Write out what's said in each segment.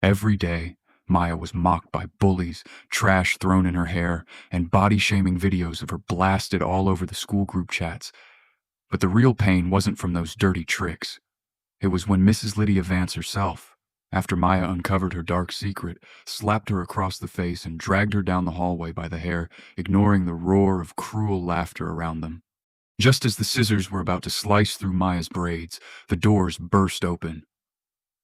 Every day, Maya was mocked by bullies, trash thrown in her hair, and body-shaming videos of her blasted all over the school group chats. But the real pain wasn't from those dirty tricks. It was when Mrs. Lydia Vance herself, after Maya uncovered her dark secret, slapped her across the face and dragged her down the hallway by the hair, ignoring the roar of cruel laughter around them. Just as the scissors were about to slice through Maya's braids, the doors burst open.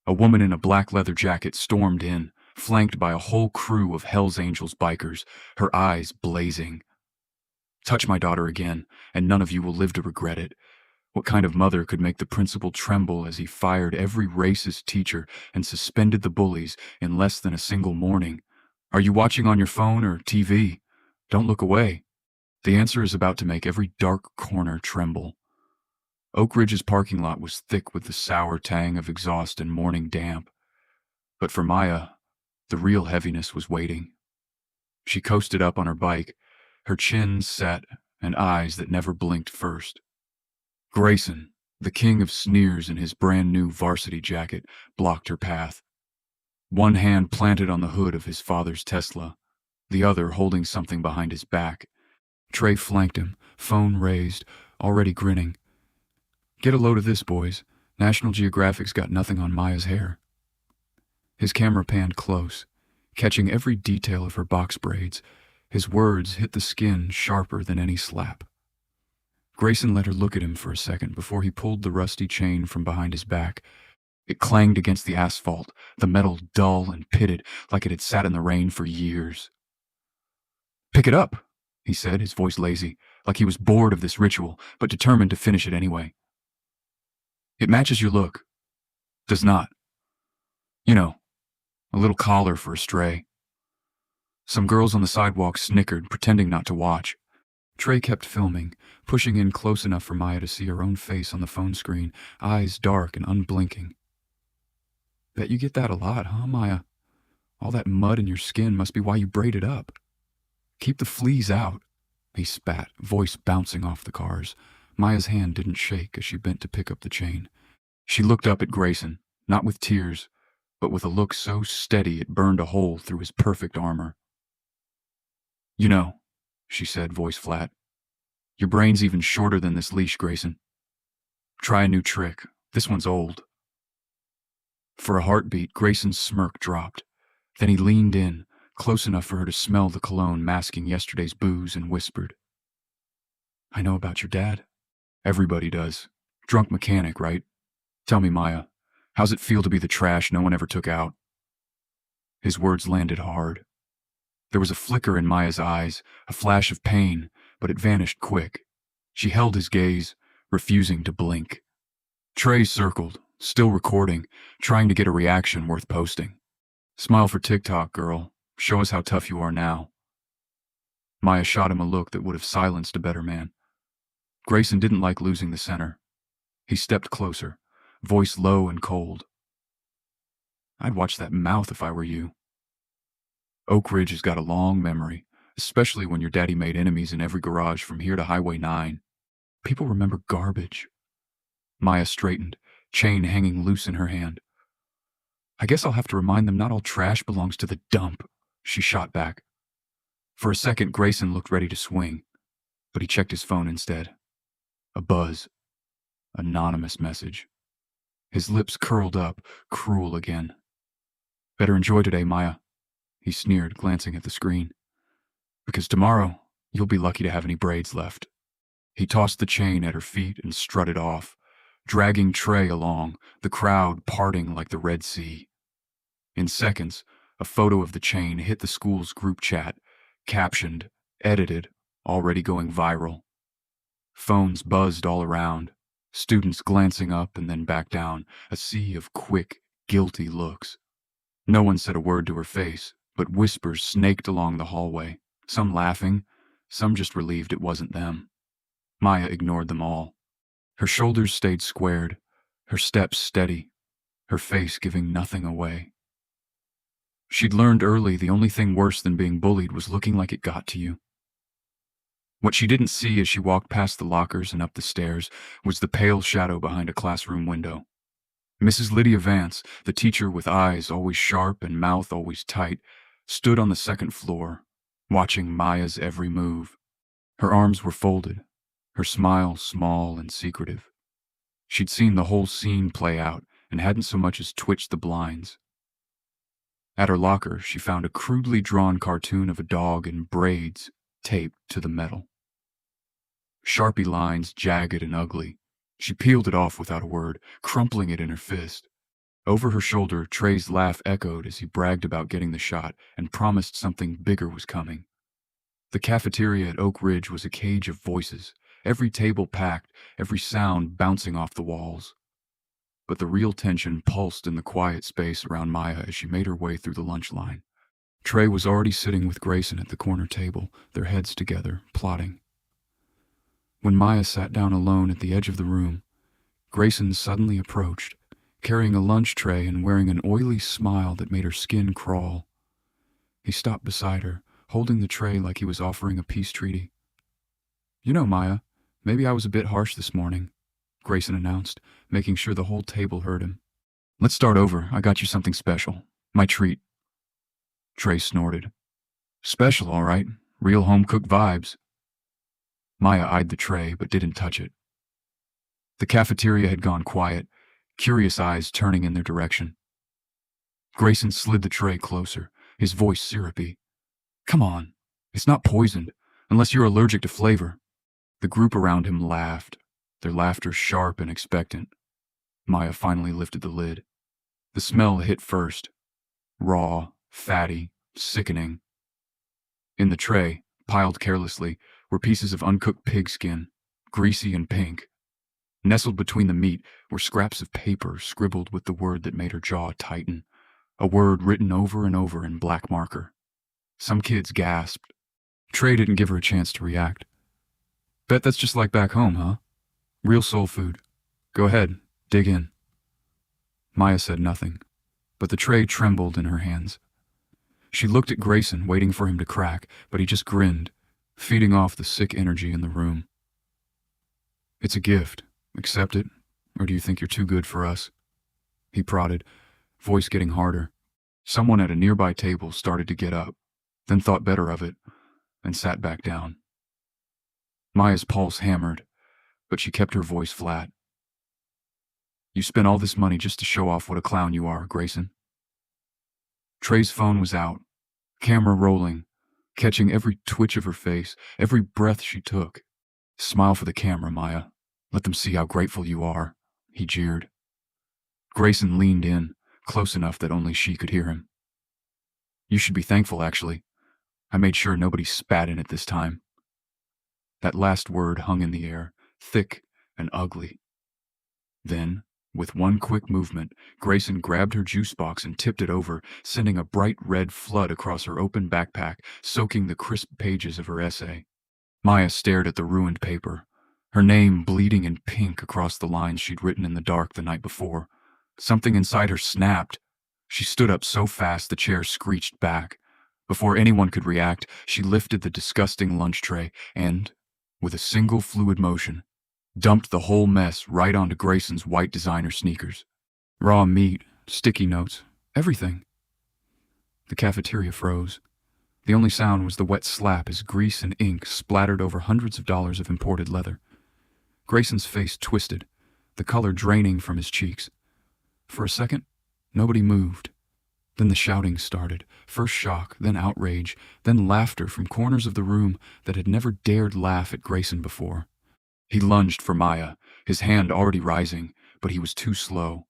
A woman in a black leather jacket stormed in, flanked by a whole crew of Hell's Angels bikers, her eyes blazing. "Touch my daughter again, and none of you will live to regret it." What kind of mother could make the principal tremble as he fired every racist teacher and suspended the bullies in less than a single morning? Are you watching on your phone or TV? Don't look away. The answer is about to make every dark corner tremble. Oak Ridge's parking lot was thick with the sour tang of exhaust and morning damp. But for Maya, the real heaviness was waiting. She coasted up on her bike, her chin set and eyes that never blinked first. Grayson, the king of sneers in his brand new varsity jacket, blocked her path. One hand planted on the hood of his father's Tesla, the other holding something behind his back. Trey flanked him, phone raised, already grinning. "Get a load of this, boys. National Geographic's got nothing on Maya's hair." His camera panned close, catching every detail of her box braids. His words hit the skin sharper than any slap. Grayson let her look at him for a second before he pulled the rusty chain from behind his back. It clanged against the asphalt, the metal dull and pitted like it had sat in the rain for years. "Pick it up," he said, his voice lazy, like he was bored of this ritual, but determined to finish it anyway. "It matches your look." "Does not. You know, a little collar for a stray." Some girls on the sidewalk snickered, pretending not to watch. Trey kept filming, pushing in close enough for Maya to see her own face on the phone screen, eyes dark and unblinking. "Bet you get that a lot, huh, Maya? All that mud in your skin must be why you braid it up. Keep the fleas out." He spat, voice bouncing off the cars. Maya's hand didn't shake as she bent to pick up the chain. She looked up at Grayson, not with tears, but with a look so steady it burned a hole through his perfect armor. "You know," she said, voice flat, "your brain's even shorter than this leash, Grayson. Try a new trick. This one's old." For a heartbeat, Grayson's smirk dropped. Then he leaned in, close enough for her to smell the cologne masking yesterday's booze, and whispered, "I know about your dad. Everybody does. Drunk mechanic, right? Tell me, Maya, how's it feel to be the trash no one ever took out?" His words landed hard. There was a flicker in Maya's eyes, a flash of pain, but it vanished quick. She held his gaze, refusing to blink. Trey circled, still recording, trying to get a reaction worth posting. "Smile for TikTok, girl. Show us how tough you are now." Maya shot him a look that would have silenced a better man. Grayson didn't like losing the center. He stepped closer, voice low and cold. "I'd watch that mouth if I were you. Oak Ridge has got a long memory, especially when your daddy made enemies in every garage from here to Highway 9. People remember garbage." Maya straightened, chain hanging loose in her hand. "I guess I'll have to remind them not all trash belongs to the dump," she shot back. For a second, Grayson looked ready to swing, but he checked his phone instead. A buzz. Anonymous message. His lips curled up, cruel again. "Better enjoy today, Maya," he sneered, glancing at the screen. "Because tomorrow, you'll be lucky to have any braids left." He tossed the chain at her feet and strutted off, dragging Trey along, the crowd parting like the Red Sea. In seconds, a photo of the chain hit the school's group chat, captioned, edited, already going viral. Phones buzzed all around, students glancing up and then back down, a sea of quick, guilty looks. No one said a word to her face, but whispers snaked along the hallway, some laughing, some just relieved it wasn't them. Maya ignored them all. Her shoulders stayed squared, her steps steady, her face giving nothing away. She'd learned early the only thing worse than being bullied was looking like it got to you. What she didn't see as she walked past the lockers and up the stairs was the pale shadow behind a classroom window. Mrs. Lydia Vance, the teacher with eyes always sharp and mouth always tight, stood on the second floor, watching Maya's every move. Her arms were folded, her smile small and secretive. She'd seen the whole scene play out and hadn't so much as twitched the blinds. At her locker, she found a crudely drawn cartoon of a dog in braids taped to the metal. Sharpie lines, jagged and ugly. She peeled it off without a word, crumpling it in her fist. Over her shoulder, Trey's laugh echoed as he bragged about getting the shot and promised something bigger was coming. The cafeteria at Oak Ridge was a cage of voices, every table packed, every sound bouncing off the walls. But the real tension pulsed in the quiet space around Maya as she made her way through the lunch line. Trey was already sitting with Grayson at the corner table, their heads together, plotting. When Maya sat down alone at the edge of the room, Grayson suddenly approached, carrying a lunch tray and wearing an oily smile that made her skin crawl. He stopped beside her, holding the tray like he was offering a peace treaty. "You know, Maya, maybe I was a bit harsh this morning," Grayson announced, making sure the whole table heard him. "Let's start over. I got you something special. My treat." Trey snorted. "Special, all right. Real home-cooked vibes." Maya eyed the tray, but didn't touch it. The cafeteria had gone quiet, curious eyes turning in their direction. Grayson slid the tray closer, his voice syrupy. "Come on. It's not poisoned, unless you're allergic to flavor." The group around him laughed, their laughter sharp and expectant. Maya finally lifted the lid. The smell hit first. Raw, fatty, sickening. In the tray, piled carelessly, were pieces of uncooked pig skin, greasy and pink. Nestled between the meat were scraps of paper scribbled with the word that made her jaw tighten, a word written over and over in black marker. Some kids gasped. Trey didn't give her a chance to react. "Bet that's just like back home, huh? Real soul food. Go ahead, dig in." Maya said nothing, but the tray trembled in her hands. She looked at Grayson, waiting for him to crack, but he just grinned, feeding off the sick energy in the room. "It's a gift. Accept it, or do you think you're too good for us?" He prodded, voice getting harder. Someone at a nearby table started to get up, then thought better of it, and sat back down. Maya's pulse hammered, but she kept her voice flat. "You spent all this money just to show off what a clown you are, Grayson." Trey's phone was out, camera rolling, catching every twitch of her face, every breath she took. "Smile for the camera, Maya. Let them see how grateful you are," he jeered. Grayson leaned in, close enough that only she could hear him. "You should be thankful, actually. I made sure nobody spat in it this time." That last word hung in the air, thick and ugly. Then, with one quick movement, Grayson grabbed her juice box and tipped it over, sending a bright red flood across her open backpack, soaking the crisp pages of her essay. Maya stared at the ruined paper, her name bleeding in pink across the lines she'd written in the dark the night before. Something inside her snapped. She stood up so fast the chair screeched back. Before anyone could react, she lifted the disgusting lunch tray and, with a single fluid motion, dumped the whole mess right onto Grayson's white designer sneakers. Raw meat, sticky notes, everything. The cafeteria froze. The only sound was the wet slap as grease and ink splattered over hundreds of dollars of imported leather. Grayson's face twisted, the color draining from his cheeks. For a second, nobody moved. Then the shouting started, first shock, then outrage, then laughter from corners of the room that had never dared laugh at Grayson before. He lunged for Maya, his hand already rising, but he was too slow.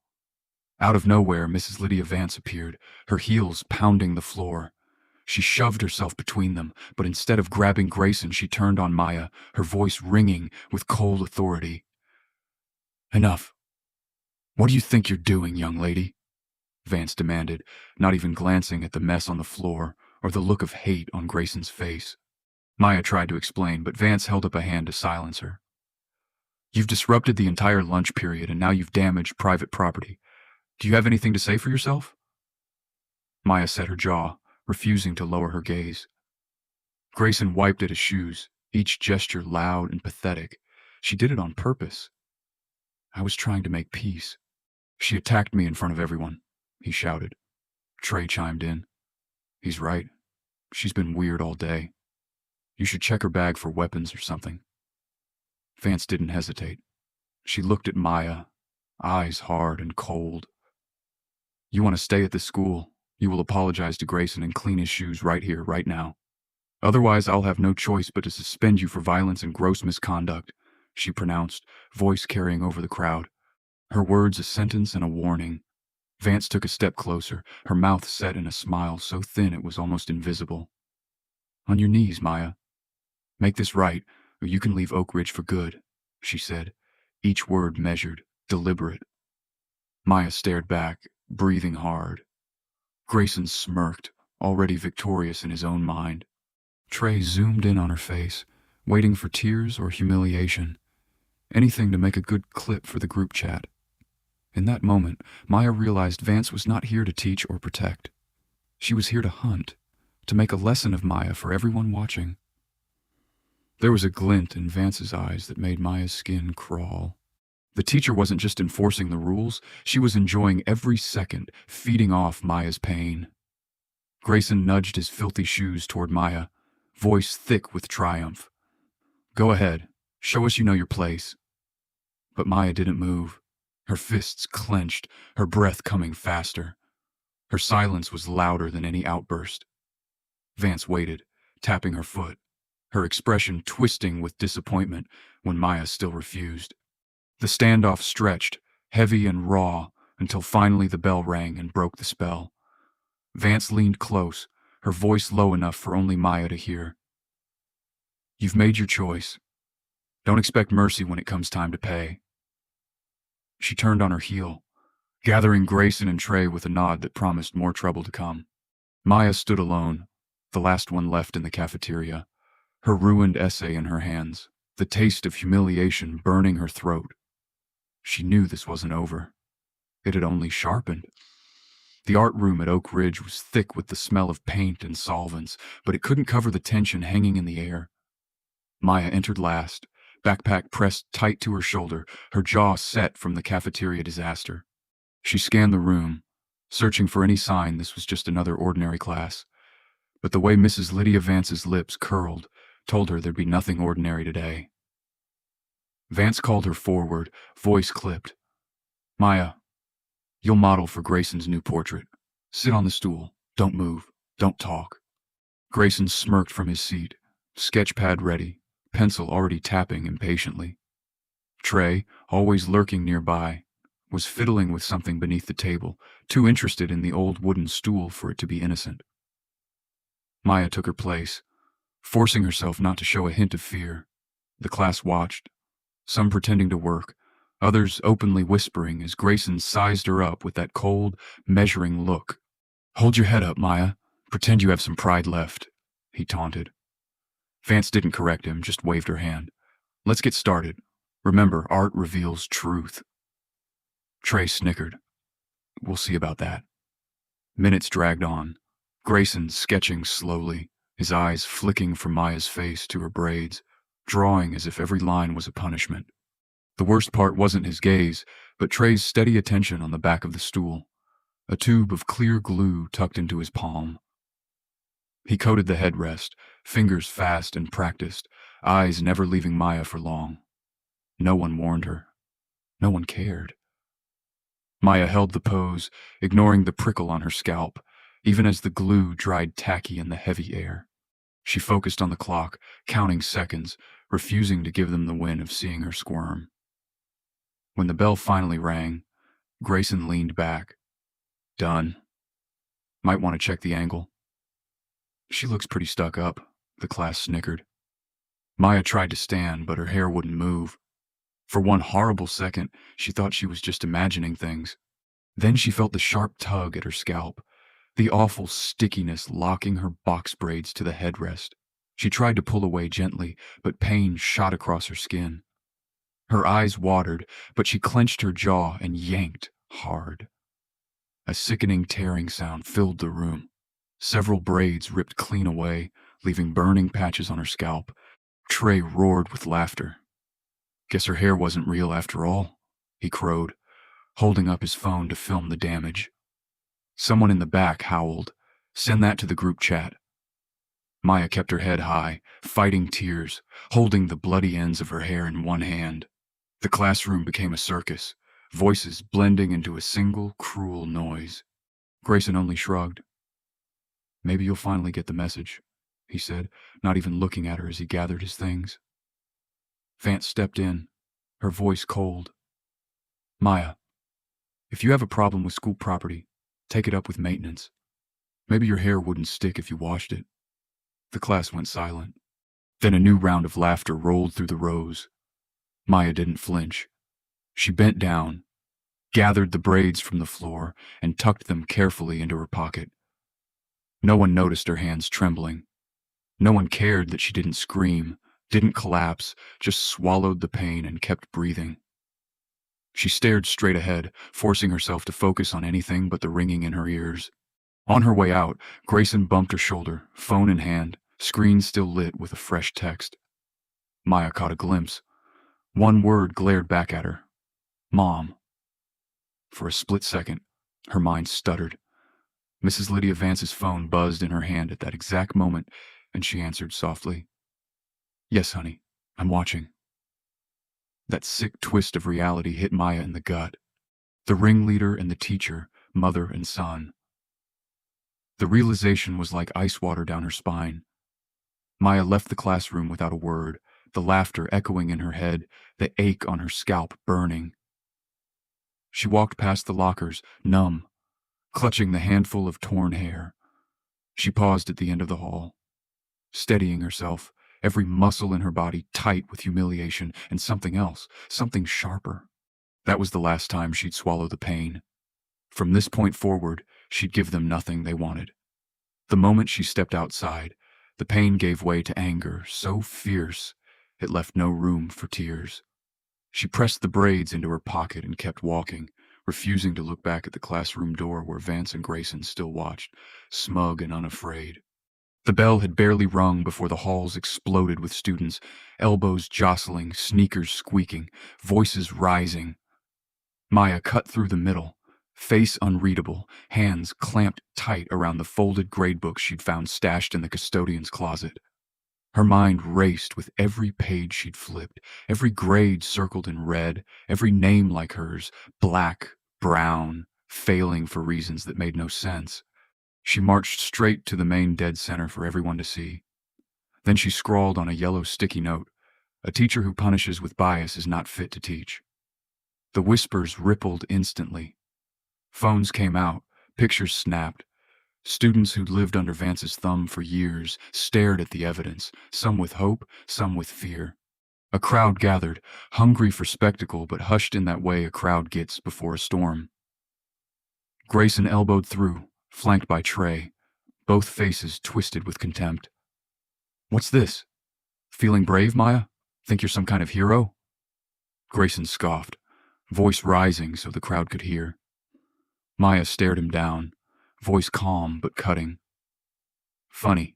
Out of nowhere, Mrs. Lydia Vance appeared, her heels pounding the floor. She shoved herself between them, but instead of grabbing Grayson, she turned on Maya, her voice ringing with cold authority. "Enough. What do you think you're doing, young lady?" Vance demanded, not even glancing at the mess on the floor or the look of hate on Grayson's face. Maya tried to explain, but Vance held up a hand to silence her. "You've disrupted the entire lunch period, and now you've damaged private property. Do you have anything to say for yourself?" Maya set her jaw, refusing to lower her gaze. Grayson wiped at his shoes, each gesture loud and pathetic. She did it on purpose. "I was trying to make peace." She attacked me in front of everyone, he shouted. Trey chimed in. He's right. She's been weird all day. You should check her bag for weapons or something. Vance didn't hesitate. She looked at Maya, eyes hard and cold. You want to stay at this school, you will apologize to Grayson and clean his shoes right here, right now. Otherwise, I'll have no choice but to suspend you for violence and gross misconduct, she pronounced, voice carrying over the crowd. Her words a sentence and a warning. Vance took a step closer, her mouth set in a smile so thin it was almost invisible. On your knees, Maya. Make this right, or you can leave Oak Ridge for good, she said, each word measured, deliberate. Maya stared back, breathing hard. Grayson smirked, already victorious in his own mind. Trey zoomed in on her face, waiting for tears or humiliation. Anything to make a good clip for the group chat. In that moment, Maya realized Vance was not here to teach or protect. She was here to hunt, to make a lesson of Maya for everyone watching. There was a glint in Vance's eyes that made Maya's skin crawl. The teacher wasn't just enforcing the rules, she was enjoying every second, feeding off Maya's pain. Grayson nudged his filthy shoes toward Maya, voice thick with triumph. Go ahead, show us you know your place. But Maya didn't move. Her fists clenched, her breath coming faster. Her silence was louder than any outburst. Vance waited, tapping her foot, her expression twisting with disappointment when Maya still refused. The standoff stretched, heavy and raw, until finally the bell rang and broke the spell. Vance leaned close, her voice low enough for only Maya to hear. You've made your choice. Don't expect mercy when it comes time to pay. She turned on her heel, gathering Grayson and Trey with a nod that promised more trouble to come. Maya stood alone, the last one left in the cafeteria, her ruined essay in her hands, the taste of humiliation burning her throat. She knew this wasn't over. It had only sharpened. The art room at Oak Ridge was thick with the smell of paint and solvents, but it couldn't cover the tension hanging in the air. Maya entered last, backpack pressed tight to her shoulder, her jaw set from the cafeteria disaster. She scanned the room, searching for any sign this was just another ordinary class. But the way Mrs. Lydia Vance's lips curled told her there'd be nothing ordinary today. Vance called her forward, voice clipped. Maya, you'll model for Grayson's new portrait. Sit on the stool. Don't move. Don't talk. Grayson smirked from his seat, sketchpad ready, pencil already tapping impatiently. Trey, always lurking nearby, was fiddling with something beneath the table, too interested in the old wooden stool for it to be innocent. Maya took her place, forcing herself not to show a hint of fear. The class watched, some pretending to work, others openly whispering as Grayson sized her up with that cold, measuring look. Hold your head up, Maya. Pretend you have some pride left, he taunted. Vance didn't correct him, just waved her hand. Let's get started. Remember, art reveals truth. Trey snickered. We'll see about that. Minutes dragged on. Grayson sketching slowly, his eyes flicking from Maya's face to her braids, drawing as if every line was a punishment. The worst part wasn't his gaze, but Trey's steady attention on the back of the stool, a tube of clear glue tucked into his palm. He coated the headrest, fingers fast and practiced, eyes never leaving Maya for long. No one warned her. No one cared. Maya held the pose, ignoring the prickle on her scalp, even as the glue dried tacky in the heavy air. She focused on the clock, counting seconds, refusing to give them the win of seeing her squirm. When the bell finally rang, Grayson leaned back. Done. Might want to check the angle. She looks pretty stuck up, the class snickered. Maya tried to stand, but her hair wouldn't move. For one horrible second, she thought she was just imagining things. Then she felt the sharp tug at her scalp, the awful stickiness locking her box braids to the headrest. She tried to pull away gently, but pain shot across her skin. Her eyes watered, but she clenched her jaw and yanked hard. A sickening tearing sound filled the room. Several braids ripped clean away, leaving burning patches on her scalp. Trey roared with laughter. Guess her hair wasn't real after all, he crowed. holding up his phone to film the damage. Someone in the back howled, "Send that to the group chat." Maya kept her head high, fighting tears, holding the bloody ends of her hair in one hand. The classroom became a circus, voices blending into a single, cruel noise. Grayson only shrugged. "Maybe you'll finally get the message," he said, not even looking at her as he gathered his things. Vance stepped in, her voice cold. "Maya, if you have a problem with school property, take it up with maintenance. Maybe your hair wouldn't stick if you washed it." The class went silent. Then a new round of laughter rolled through the rows. Maya didn't flinch. She bent down, gathered the braids from the floor, and tucked them carefully into her pocket. No one noticed her hands trembling. No one cared that she didn't scream, didn't collapse, just swallowed the pain and kept breathing. She stared straight ahead, forcing herself to focus on anything but the ringing in her ears. On her way out, Grayson bumped her shoulder, phone in hand, screen still lit with a fresh text. Maya caught a glimpse. One word glared back at her. "Mom." For a split second, her mind stuttered. Mrs. Lydia Vance's phone buzzed in her hand at that exact moment, and she answered softly, "Yes, honey, I'm watching." That sick twist of reality hit Maya in the gut. The ringleader and the teacher, mother and son. The realization was like ice water down her spine. Maya left the classroom without a word, the laughter echoing in her head, the ache on her scalp burning. She walked past the lockers, numb, clutching the handful of torn hair. She paused at the end of the hall, steadying herself, every muscle in her body tight with humiliation and something else, something sharper. That was the last time she'd swallow the pain. From this point forward, she'd give them nothing they wanted. The moment she stepped outside, the pain gave way to anger so fierce it left no room for tears. She pressed the braids into her pocket and kept walking, refusing to look back at the classroom door where Vance and Grayson still watched, smug and unafraid. The bell had barely rung before the halls exploded with students, elbows jostling, sneakers squeaking, voices rising. Maya cut through the middle, face unreadable, hands clamped tight around the folded gradebook she'd found stashed in the custodian's closet. Her mind raced with every page she'd flipped, every grade circled in red, every name like hers, black, brown, failing for reasons that made no sense. She marched straight to the main dead center for everyone to see. Then she scrawled on a yellow sticky note, "A teacher who punishes with bias is not fit to teach." The whispers rippled instantly. Phones came out, pictures snapped. Students who'd lived under Vance's thumb for years stared at the evidence, some with hope, some with fear. A crowd gathered, hungry for spectacle but hushed in that way a crowd gets before a storm. Grayson elbowed through, flanked by Trey, both faces twisted with contempt. "What's this? Feeling brave, Maya? Think you're some kind of hero?" Grayson scoffed, voice rising so the crowd could hear. Maya stared him down, voice calm but cutting. "Funny.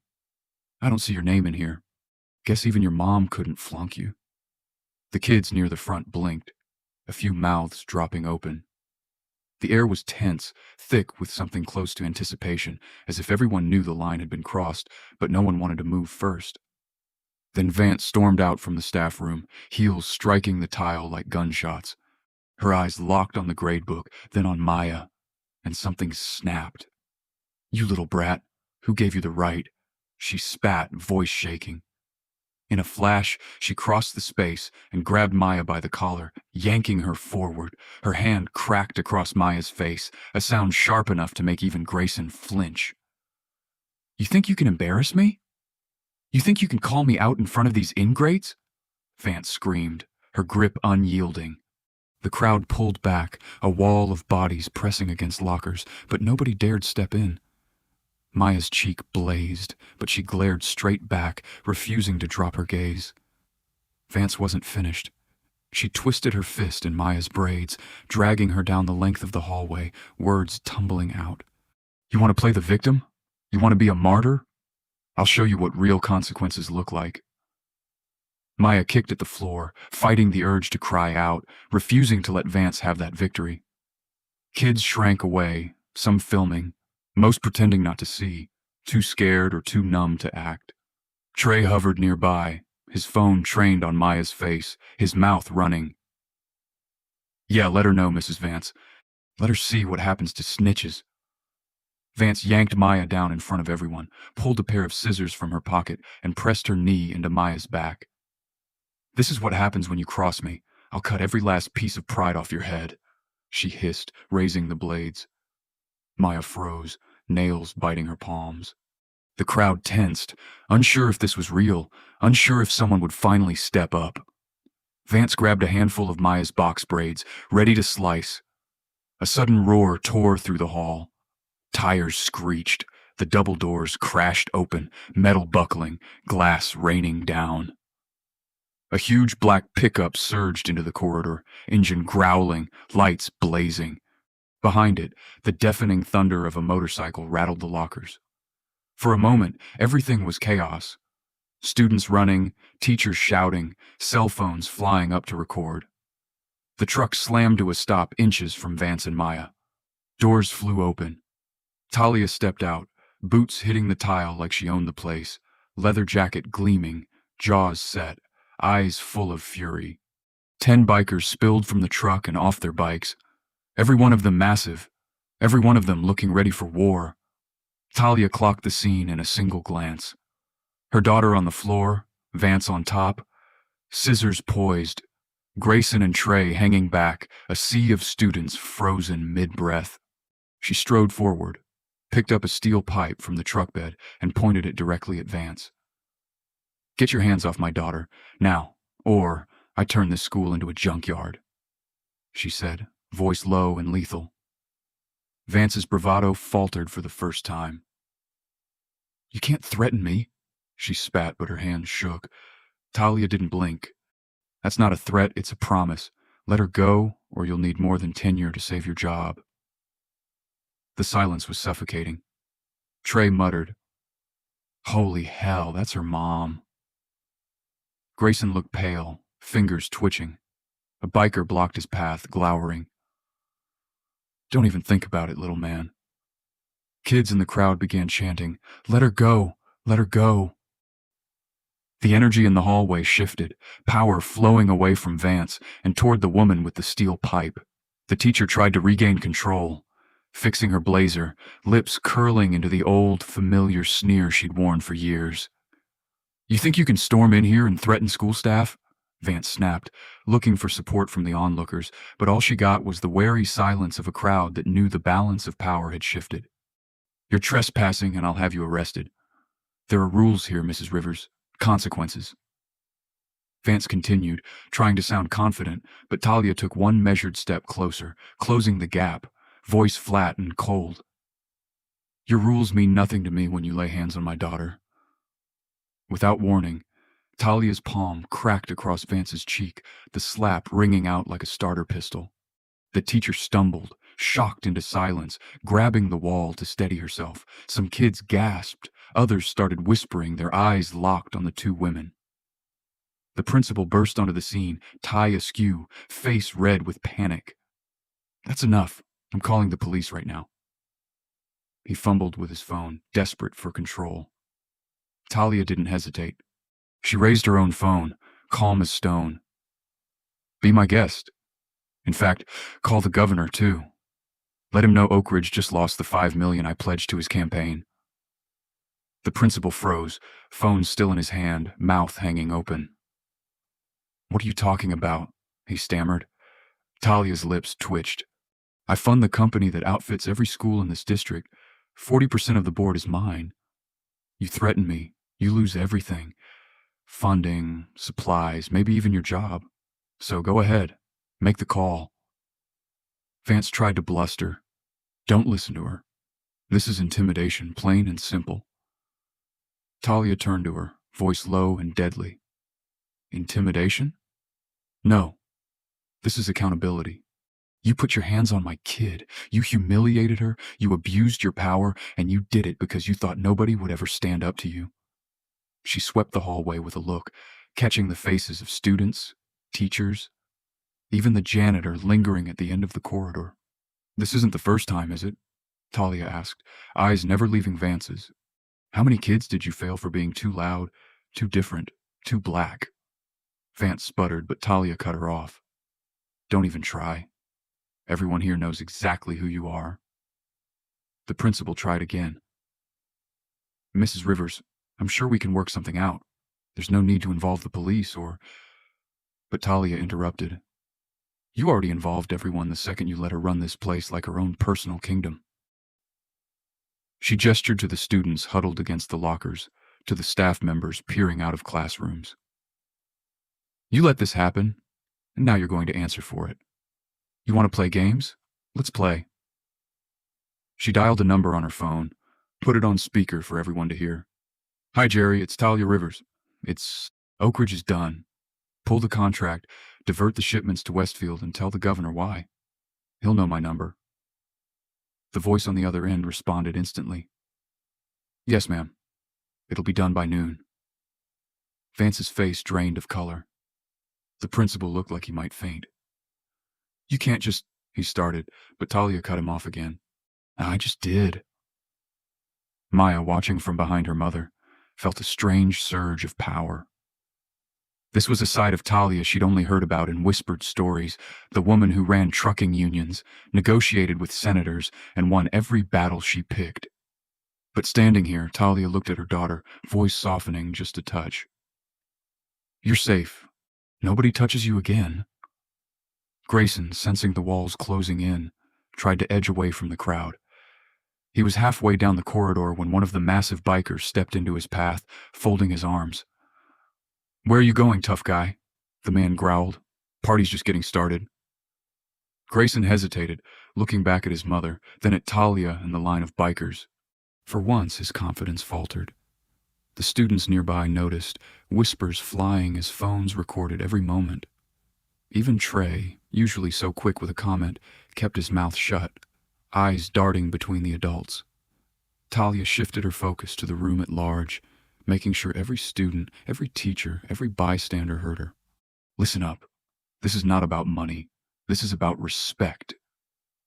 I don't see your name in here. Guess even your mom couldn't flunk you." The kids near the front blinked, a few mouths dropping open. The air was tense, thick with something close to anticipation, as if everyone knew the line had been crossed, but no one wanted to move first. Then Vance stormed out from the staff room, heels striking the tile like gunshots. Her eyes locked on the gradebook, then on Maya, and something snapped. "You little brat, who gave you the right?" She spat, voice shaking. In a flash, she crossed the space and grabbed Maya by the collar, yanking her forward. Her hand cracked across Maya's face, a sound sharp enough to make even Grayson flinch. "You think you can embarrass me? You think you can call me out in front of these ingrates?" Vance screamed, her grip unyielding. The crowd pulled back, a wall of bodies pressing against lockers, but nobody dared step in. Maya's cheek blazed, but she glared straight back, refusing to drop her gaze. Vance wasn't finished. She twisted her fist in Maya's braids, dragging her down the length of the hallway, words tumbling out. "You want to play the victim? You want to be a martyr? I'll show you what real consequences look like." Maya kicked at the floor, fighting the urge to cry out, refusing to let Vance have that victory. Kids shrank away, some filming, most pretending not to see, too scared or too numb to act. Trey hovered nearby, his phone trained on Maya's face, his mouth running. "Yeah, let her know, Mrs. Vance. Let her see what happens to snitches." Vance yanked Maya down in front of everyone, pulled a pair of scissors from her pocket, and pressed her knee into Maya's back. "This is what happens when you cross me. I'll cut every last piece of pride off your head," she hissed, raising the blades. Maya froze, nails biting her palms. The crowd tensed, unsure if this was real, unsure if someone would finally step up. Vance grabbed a handful of Maya's box braids, ready to slice. A sudden roar tore through the hall. Tires screeched, the double doors crashed open, metal buckling, glass raining down. A huge black pickup surged into the corridor, engine growling, lights blazing. Behind it, the deafening thunder of a motorcycle rattled the lockers. For a moment, everything was chaos. Students running, teachers shouting, cell phones flying up to record. The truck slammed to a stop inches from Vance and Maya. Doors flew open. Talia stepped out, boots hitting the tile like she owned the place, leather jacket gleaming, jaws set, eyes full of fury. 10 bikers spilled from the truck and off their bikes, every one of them massive, every one of them looking ready for war. Talia clocked the scene in a single glance. Her daughter on the floor, Vance on top, scissors poised, Grayson and Trey hanging back, a sea of students frozen mid-breath. She strode forward, picked up a steel pipe from the truck bed, and pointed it directly at Vance. "Get your hands off my daughter, now, or I turn this school into a junkyard," she said, voice low and lethal. Vance's bravado faltered for the first time. "You can't threaten me," she spat, but her hands shook. Talia didn't blink. "That's not a threat, it's a promise. Let her go, or you'll need more than tenure to save your job." The silence was suffocating. Trey muttered, "Holy hell, that's her mom." Grayson looked pale, fingers twitching. A biker blocked his path, glowering. "Don't even think about it, little man." Kids in the crowd began chanting, "Let her go! Let her go!" The energy in the hallway shifted, power flowing away from Vance and toward the woman with the steel pipe. The teacher tried to regain control, fixing her blazer, lips curling into the old, familiar sneer she'd worn for years. "You think you can storm in here and threaten school staff?" Vance snapped, looking for support from the onlookers, but all she got was the wary silence of a crowd that knew the balance of power had shifted. "You're trespassing and I'll have you arrested. There are rules here, Mrs. Rivers. Consequences." Vance continued, trying to sound confident, but Talia took one measured step closer, closing the gap, voice flat and cold. "Your rules mean nothing to me when you lay hands on my daughter." Without warning, Talia's palm cracked across Vance's cheek, the slap ringing out like a starter pistol. The teacher stumbled, shocked into silence, grabbing the wall to steady herself. Some kids gasped, others started whispering, their eyes locked on the two women. The principal burst onto the scene, tie askew, face red with panic. "That's enough. I'm calling the police right now." He fumbled with his phone, desperate for control. Talia didn't hesitate. She raised her own phone, calm as stone. "Be my guest. In fact, call the governor, too. Let him know Oak Ridge just lost the $5 million I pledged to his campaign." The principal froze, phone still in his hand, mouth hanging open. "What are you talking about?" he stammered. Talia's lips twitched. "I fund the company that outfits every school in this district. 40% of the board is mine. You threaten me, you lose everything. Funding, supplies, maybe even your job. So go ahead, make the call." Vance tried to bluster. "Don't listen to her. This is intimidation, plain and simple." Talia turned to her, voice low and deadly. "Intimidation? No. This is accountability. You put your hands on my kid. You humiliated her, you abused your power, and you did it because you thought nobody would ever stand up to you." She swept the hallway with a look, catching the faces of students, teachers, even the janitor lingering at the end of the corridor. This isn't the first time, is it? Talia asked, eyes never leaving Vance's. How many kids did you fail for being too loud, too different, too black? Vance sputtered, but Talia cut her off. Don't even try. Everyone here knows exactly who you are. The principal tried again. Mrs. Rivers, I'm sure we can work something out. There's no need to involve the police or... But Talia interrupted. You already involved everyone the second you let her run this place like her own personal kingdom. She gestured to the students huddled against the lockers, to the staff members peering out of classrooms. You let this happen, and now you're going to answer for it. You want to play games? Let's play. She dialed a number on her phone, put it on speaker for everyone to hear. Hi, Jerry, it's Talia Rivers. Oak Ridge is done. Pull the contract, divert the shipments to Westfield, and tell the governor why. He'll know my number. The voice on the other end responded instantly. Yes, ma'am. It'll be done by noon. Vance's face drained of color. The principal looked like he might faint. You can't just, he started, but Talia cut him off again. I just did. Maya, watching from behind her mother, felt a strange surge of power. This was a side of Talia she'd only heard about in whispered stories, the woman who ran trucking unions, negotiated with senators, and won every battle she picked. But standing here, Talia looked at her daughter, voice softening just a touch. You're safe. Nobody touches you again. Grayson, sensing the walls closing in, tried to edge away from the crowd. He was halfway down the corridor when one of the massive bikers stepped into his path, folding his arms. Where are you going, tough guy? The man growled. Party's just getting started. Grayson hesitated, looking back at his mother, then at Talia and the line of bikers. For once, his confidence faltered. The students nearby noticed, whispers flying as phones recorded every moment. Even Trey, usually so quick with a comment, kept his mouth shut, eyes darting between the adults. Talia shifted her focus to the room at large, making sure every student, every teacher, every bystander heard her. Listen up. This is not about money. This is about respect.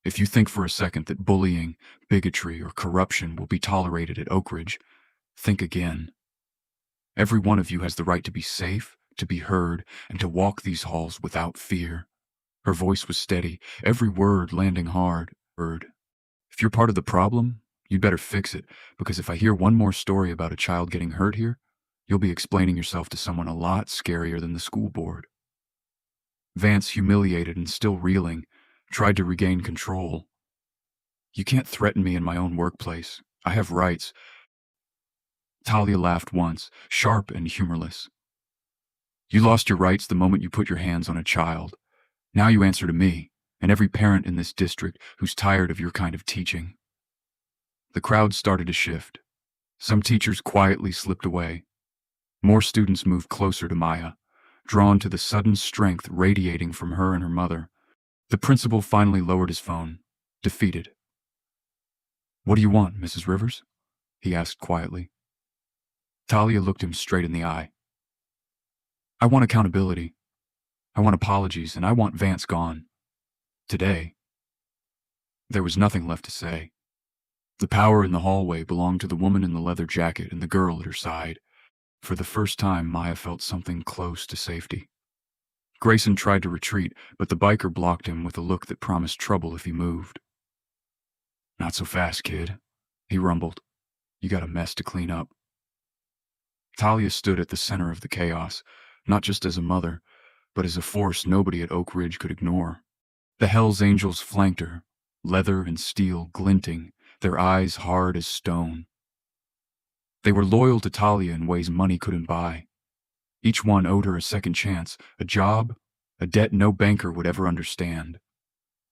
If you think for a second that bullying, bigotry, or corruption will be tolerated at Oak Ridge, think again. Every one of you has the right to be safe, to be heard, and to walk these halls without fear. Her voice was steady, every word landing hard. If you're part of the problem, you'd better fix it, because if I hear one more story about a child getting hurt here, you'll be explaining yourself to someone a lot scarier than the school board. Vance, humiliated and still reeling, tried to regain control. You can't threaten me in my own workplace. I have rights. Talia laughed once, sharp and humorless. You lost your rights the moment you put your hands on a child. Now you answer to me, and every parent in this district who's tired of your kind of teaching. The crowd started to shift. Some teachers quietly slipped away. More students moved closer to Maya, drawn to the sudden strength radiating from her and her mother. The principal finally lowered his phone, defeated. What do you want, Mrs. Rivers? He asked quietly. Talia looked him straight in the eye. I want accountability. I want apologies, and I want Vance gone. Today. There was nothing left to say. The power in the hallway belonged to the woman in the leather jacket and the girl at her side. For the first time, Maya felt something close to safety. Grayson tried to retreat, but the biker blocked him with a look that promised trouble if he moved. Not so fast, kid, he rumbled. You got a mess to clean up. Talia stood at the center of the chaos, not just as a mother, but as a force nobody at Oak Ridge could ignore. The Hells Angels flanked her, leather and steel glinting, their eyes hard as stone. They were loyal to Talia in ways money couldn't buy. Each one owed her a second chance, a job, a debt no banker would ever understand.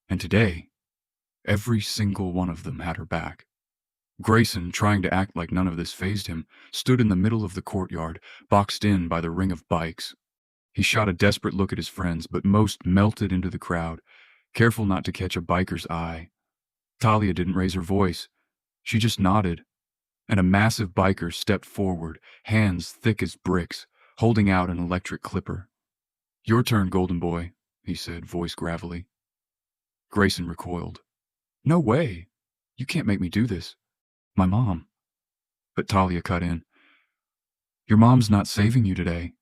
And today, every single one of them had her back. Grayson, trying to act like none of this fazed him, stood in the middle of the courtyard, boxed in by the ring of bikes. He shot a desperate look at his friends, but most melted into the crowd, careful not to catch a biker's eye. Talia didn't raise her voice. She just nodded, and a massive biker stepped forward, hands thick as bricks, holding out an electric clipper. Your turn, golden boy, he said, voice gravelly. Grayson recoiled. No way. You can't make me do this. My mom. But Talia cut in. Your mom's not saving you today.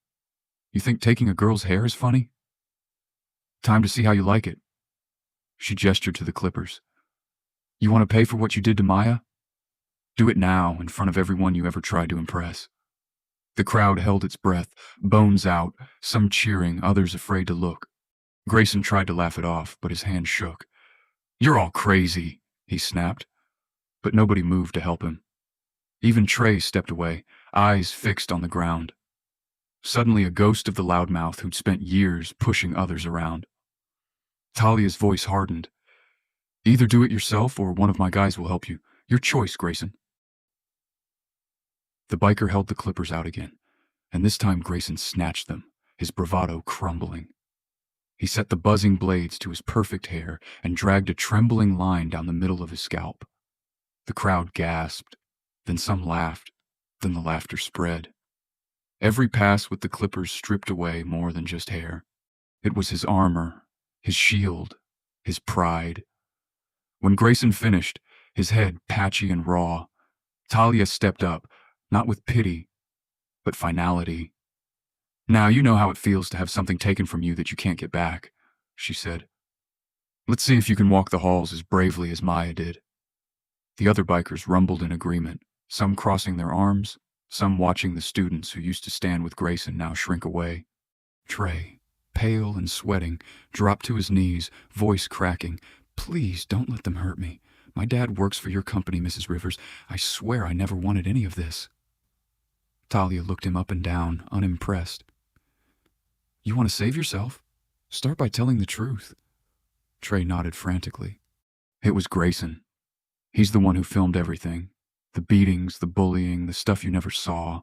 You think taking a girl's hair is funny? Time to see how you like it. She gestured to the clippers. You want to pay for what you did to Maya? Do it now in front of everyone you ever tried to impress. The crowd held its breath, bones out, some cheering, others afraid to look. Grayson tried to laugh it off, but his hand shook. You're all crazy, he snapped. But nobody moved to help him. Even Trey stepped away, eyes fixed on the ground. Suddenly a ghost of the loudmouth who'd spent years pushing others around. Talia's voice hardened. Either do it yourself or one of my guys will help you. Your choice, Grayson. The biker held the clippers out again, and this time Grayson snatched them, his bravado crumbling. He set the buzzing blades to his perfect hair and dragged a trembling line down the middle of his scalp. The crowd gasped, then some laughed, then the laughter spread. Every pass with the clippers stripped away more than just hair. It was his armor, his shield, his pride. When Grayson finished, his head patchy and raw, Talia stepped up, not with pity, but finality. Now you know how it feels to have something taken from you that you can't get back, she said. Let's see if you can walk the halls as bravely as Maya did. The other bikers rumbled in agreement, some crossing their arms, some watching the students who used to stand with Grayson now shrink away. Trey, pale and sweating, dropped to his knees, voice cracking. Please don't let them hurt me. My dad works for your company, Mrs. Rivers. I swear I never wanted any of this. Talia looked him up and down, unimpressed. You want to save yourself? Start by telling the truth. Trey nodded frantically. It was Grayson. He's the one who filmed everything. The beatings, the bullying, the stuff you never saw.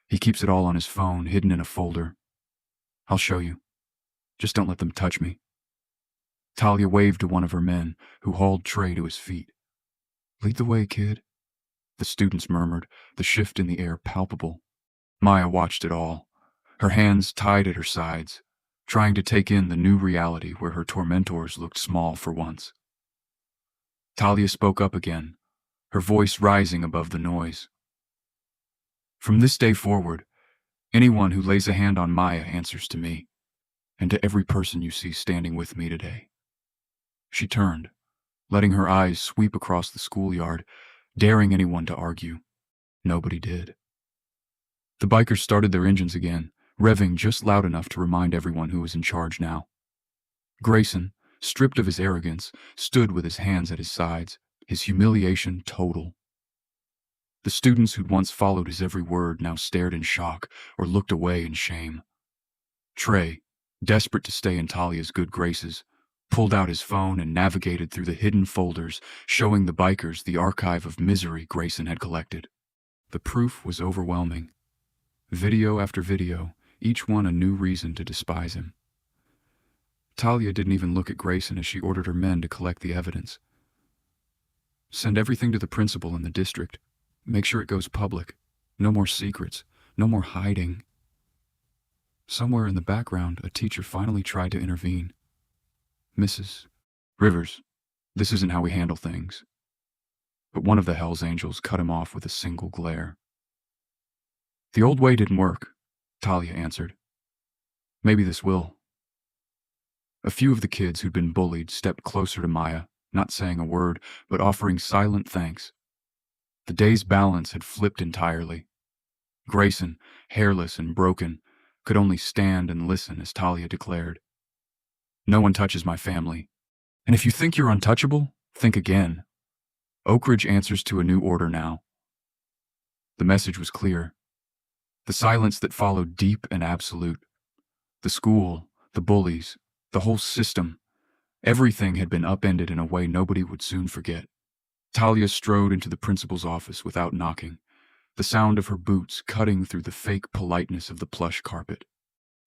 He keeps it all on his phone, hidden in a folder. I'll show you. Just don't let them touch me. Talia waved to one of her men, who hauled Trey to his feet. Lead the way, kid. The students murmured, the shift in the air palpable. Maya watched it all, her hands tied at her sides, trying to take in the new reality where her tormentors looked small for once. Talia spoke up again, her voice rising above the noise. From this day forward, anyone who lays a hand on Maya answers to me, and to every person you see standing with me today. She turned, letting her eyes sweep across the schoolyard, daring anyone to argue. Nobody did. The bikers started their engines again, revving just loud enough to remind everyone who was in charge now. Grayson, stripped of his arrogance, stood with his hands at his sides, his humiliation total. The students who'd once followed his every word now stared in shock or looked away in shame. Trey, desperate to stay in Talia's good graces, pulled out his phone and navigated through the hidden folders, showing the bikers the archive of misery Grayson had collected. The proof was overwhelming. Video after video, each one a new reason to despise him. Talia didn't even look at Grayson as she ordered her men to collect the evidence. Send everything to the principal in the district. Make sure it goes public. No more secrets. No more hiding. Somewhere in the background, a teacher finally tried to intervene. Mrs. Rivers, this isn't how we handle things. But one of the Hell's Angels cut him off with a single glare. The old way didn't work, Talia answered. Maybe this will. A few of the kids who'd been bullied stepped closer to Maya, not saying a word, but offering silent thanks. The day's balance had flipped entirely. Grayson, hairless and broken, could only stand and listen as Talia declared, No one touches my family. And if you think you're untouchable, think again. Oak Ridge answers to a new order now. The message was clear. The silence that followed deep and absolute. The school, the bullies, the whole system, everything had been upended in a way nobody would soon forget. Talia strode into the principal's office without knocking, the sound of her boots cutting through the fake politeness of the plush carpet.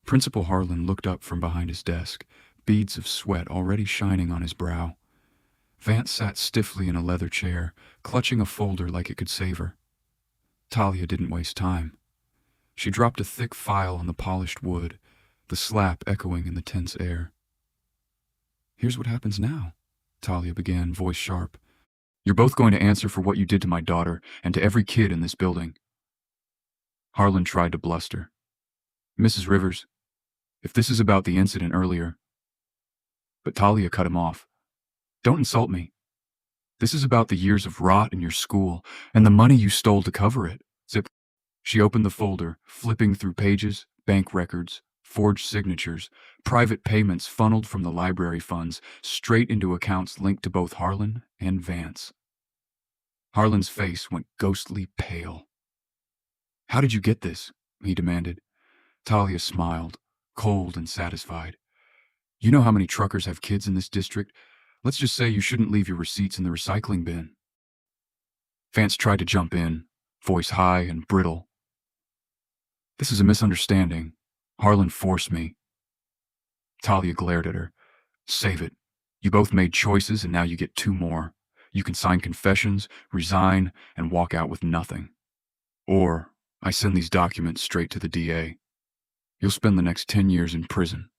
Principal Harlan looked up from behind his desk, beads of sweat already shining on his brow. Vance sat stiffly in a leather chair, clutching a folder like it could save her. Talia didn't waste time. She dropped a thick file on the polished wood, the slap echoing in the tense air. Here's what happens now, Talia began, voice sharp. "You're both going to answer for what you did to my daughter and to every kid in this building." Harlan tried to bluster. "Mrs. Rivers, if this is about the incident earlier..." But Talia cut him off. "Don't insult me. This is about the years of rot in your school and the money you stole to cover it." Zip. She opened the folder, flipping through pages, bank records, forged signatures, private payments funneled from the library funds straight into accounts linked to both Harlan and Vance. Harlan's face went ghostly pale. "How did you get this?" he demanded. Talia smiled, cold and satisfied. "You know how many truckers have kids in this district? Let's just say you shouldn't leave your receipts in the recycling bin." Vance tried to jump in, voice high and brittle. "This is a misunderstanding. Harlan forced me." Talia glared at her. "Save it. You both made choices and now you get two more. You can sign confessions, resign, and walk out with nothing. Or I send these documents straight to the DA. You'll spend the next 10 years in prison.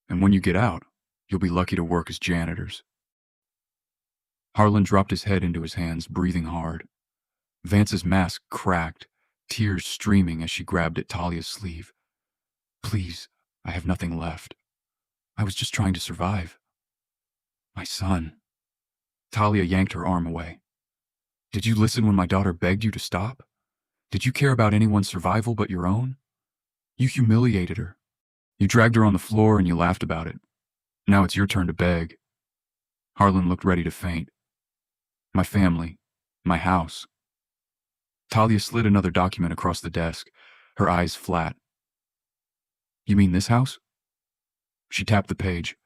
And when you get out, you'll be lucky to work as janitors." Harlan dropped his head into his hands, breathing hard. Vance's mask cracked, tears streaming as she grabbed at Talia's sleeve. "Please, I have nothing left. I was just trying to survive." "My son." Talia yanked her arm away. "Did you listen when my daughter begged you to stop? Did you care about anyone's survival but your own? You humiliated her. You dragged her on the floor and you laughed about it. Now it's your turn to beg." Harlan looked ready to faint. "My family. My house." Talia slid another document across the desk, her eyes flat. "You mean this house?" She tapped the page.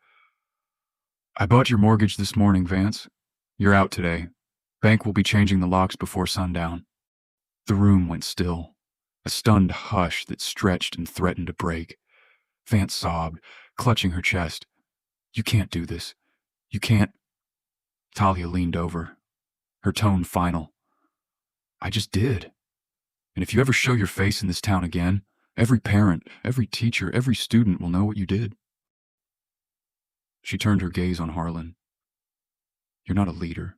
"I bought your mortgage this morning, Vance. You're out today. Bank will be changing the locks before sundown." The room went still, a stunned hush that stretched and threatened to break. Vance sobbed, clutching her chest. "You can't do this. You can't..." Talia leaned over, her tone final. "I just did. And if you ever show your face in this town again, every parent, every teacher, every student will know what you did." She turned her gaze on Harlan. "You're not a leader.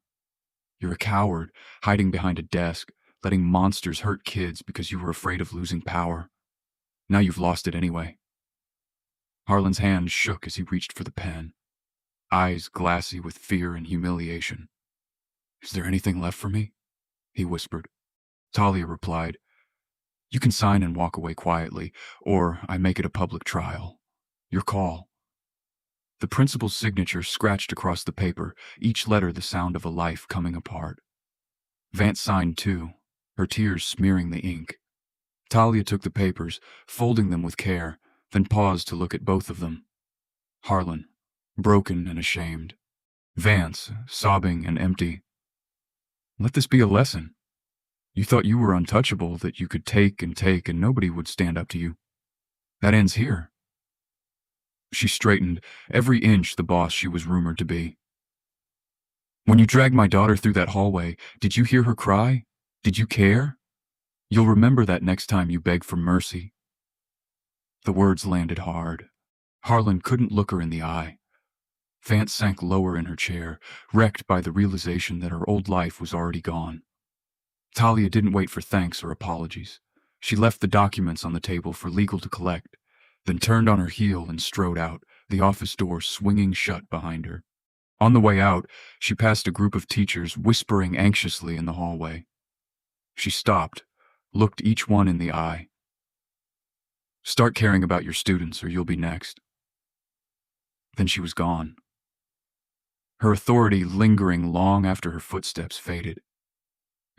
You're a coward, hiding behind a desk, letting monsters hurt kids because you were afraid of losing power. Now you've lost it anyway." Harlan's hand shook as he reached for the pen, eyes glassy with fear and humiliation. "Is there anything left for me?" he whispered. Talia replied, "You can sign and walk away quietly, or I make it a public trial. Your call." The principal's signature scratched across the paper, each letter the sound of a life coming apart. Vance signed too, her tears smearing the ink. Talia took the papers, folding them with care, then paused to look at both of them. Harlan, broken and ashamed. Vance, sobbing and empty. "Let this be a lesson. You thought you were untouchable, that you could take and nobody would stand up to you. That ends here." She straightened, every inch the boss she was rumored to be. "When you dragged my daughter through that hallway, did you hear her cry? Did you care? You'll remember that next time you beg for mercy." The words landed hard. Harlan couldn't look her in the eye. Vance sank lower in her chair, wrecked by the realization that her old life was already gone. Talia didn't wait for thanks or apologies. She left the documents on the table for legal to collect, then turned on her heel and strode out, the office door swinging shut behind her. On the way out, she passed a group of teachers whispering anxiously in the hallway. She stopped, looked each one in the eye. "Start caring about your students or you'll be next." Then she was gone, her authority lingering long after her footsteps faded.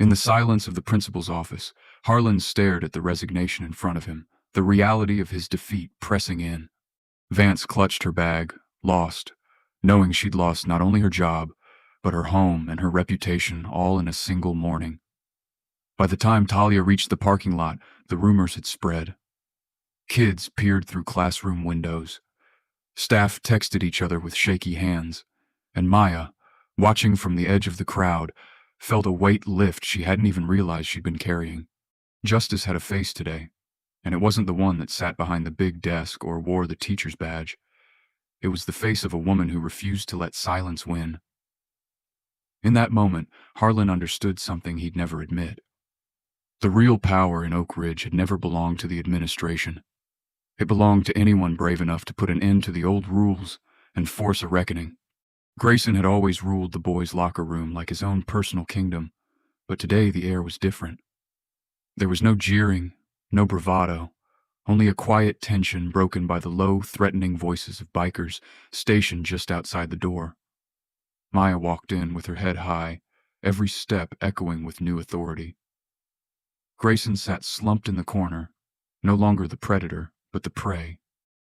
In the silence of the principal's office, Harlan stared at the resignation in front of him, the reality of his defeat pressing in. Vance clutched her bag, lost, knowing she'd lost not only her job, but her home and her reputation all in a single morning. By the time Talia reached the parking lot, the rumors had spread. Kids peered through classroom windows. Staff texted each other with shaky hands, and Maya, watching from the edge of the crowd, felt a weight lift she hadn't even realized she'd been carrying. Justice had a face today, and it wasn't the one that sat behind the big desk or wore the teacher's badge. It was the face of a woman who refused to let silence win. In that moment, Harlan understood something he'd never admit. The real power in Oak Ridge had never belonged to the administration. It belonged to anyone brave enough to put an end to the old rules and force a reckoning. Grayson had always ruled the boys' locker room like his own personal kingdom, but today the air was different. There was no jeering, no bravado, only a quiet tension broken by the low, threatening voices of bikers stationed just outside the door. Maya walked in with her head high, every step echoing with new authority. Grayson sat slumped in the corner, no longer the predator, but the prey,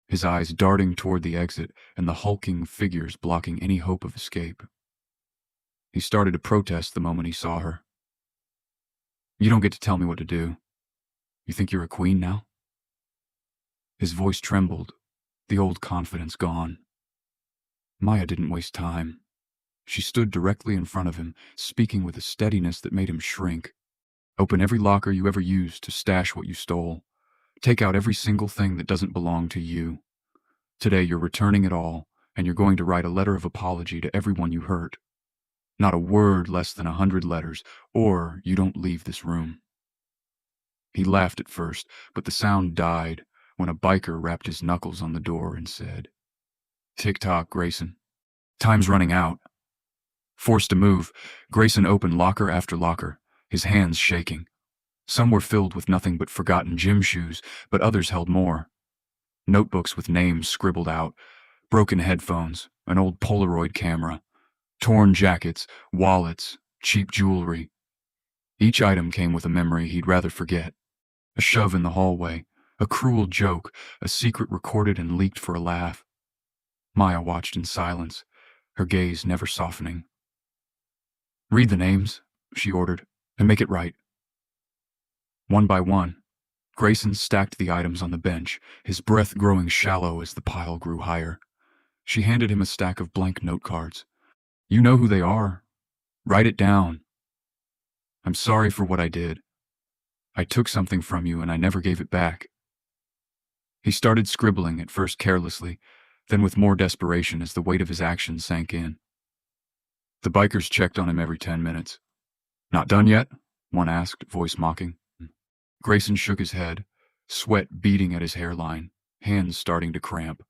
his eyes darting toward the exit and the hulking figures blocking any hope of escape. He started to protest the moment he saw her. "You don't get to tell me what to do. You think you're a queen now?" His voice trembled, the old confidence gone. Maya didn't waste time. She stood directly in front of him, speaking with a steadiness that made him shrink. "Open every locker you ever used to stash what you stole. Take out every single thing that doesn't belong to you. Today you're returning it all, and you're going to write a letter of apology to everyone you hurt. Not a word less than 100 letters, or you don't leave this room." He laughed at first, but the sound died when a biker rapped his knuckles on the door and said, "Tick-tock, Grayson. Time's running out." Forced to move, Grayson opened locker after locker, his hands shaking. Some were filled with nothing but forgotten gym shoes, but others held more. Notebooks with names scribbled out, broken headphones, an old Polaroid camera, torn jackets, wallets, cheap jewelry. Each item came with a memory he'd rather forget. A shove in the hallway, a cruel joke, a secret recorded and leaked for a laugh. Maya watched in silence, her gaze never softening. "Read the names," she ordered, "and make it right." One by one, Grayson stacked the items on the bench, his breath growing shallow as the pile grew higher. She handed him a stack of blank note cards. "You know who they are. Write it down. I'm sorry for what I did. I took something from you and I never gave it back." He started scribbling, at first carelessly, then with more desperation as the weight of his actions sank in. The bikers checked on him every 10 minutes. "Not done yet?" one asked, voice mocking. Grayson shook his head, sweat beading at his hairline, hands starting to cramp.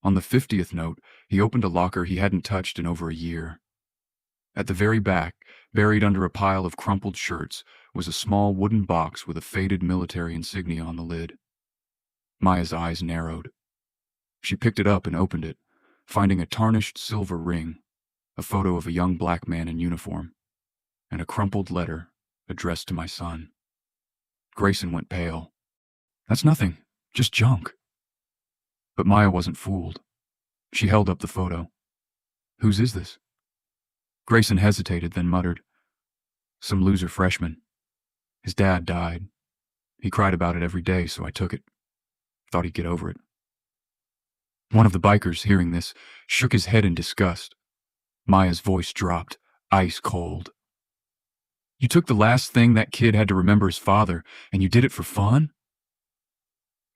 On the 50th note, he opened a locker he hadn't touched in over a year. At the very back, buried under a pile of crumpled shirts, was a small wooden box with a faded military insignia on the lid. Maya's eyes narrowed. She picked it up and opened it, finding a tarnished silver ring, a photo of a young black man in uniform, and a crumpled letter addressed to my son. Grayson went pale. "That's nothing, just junk." But Maya wasn't fooled. She held up the photo. "Whose is this?" Grayson hesitated, then muttered, "Some loser freshman. His dad died. He cried about it every day, so I took it. Thought he'd get over it." One of the bikers, hearing this, shook his head in disgust. Maya's voice dropped, ice cold. "You took the last thing that kid had to remember his father, and you did it for fun?"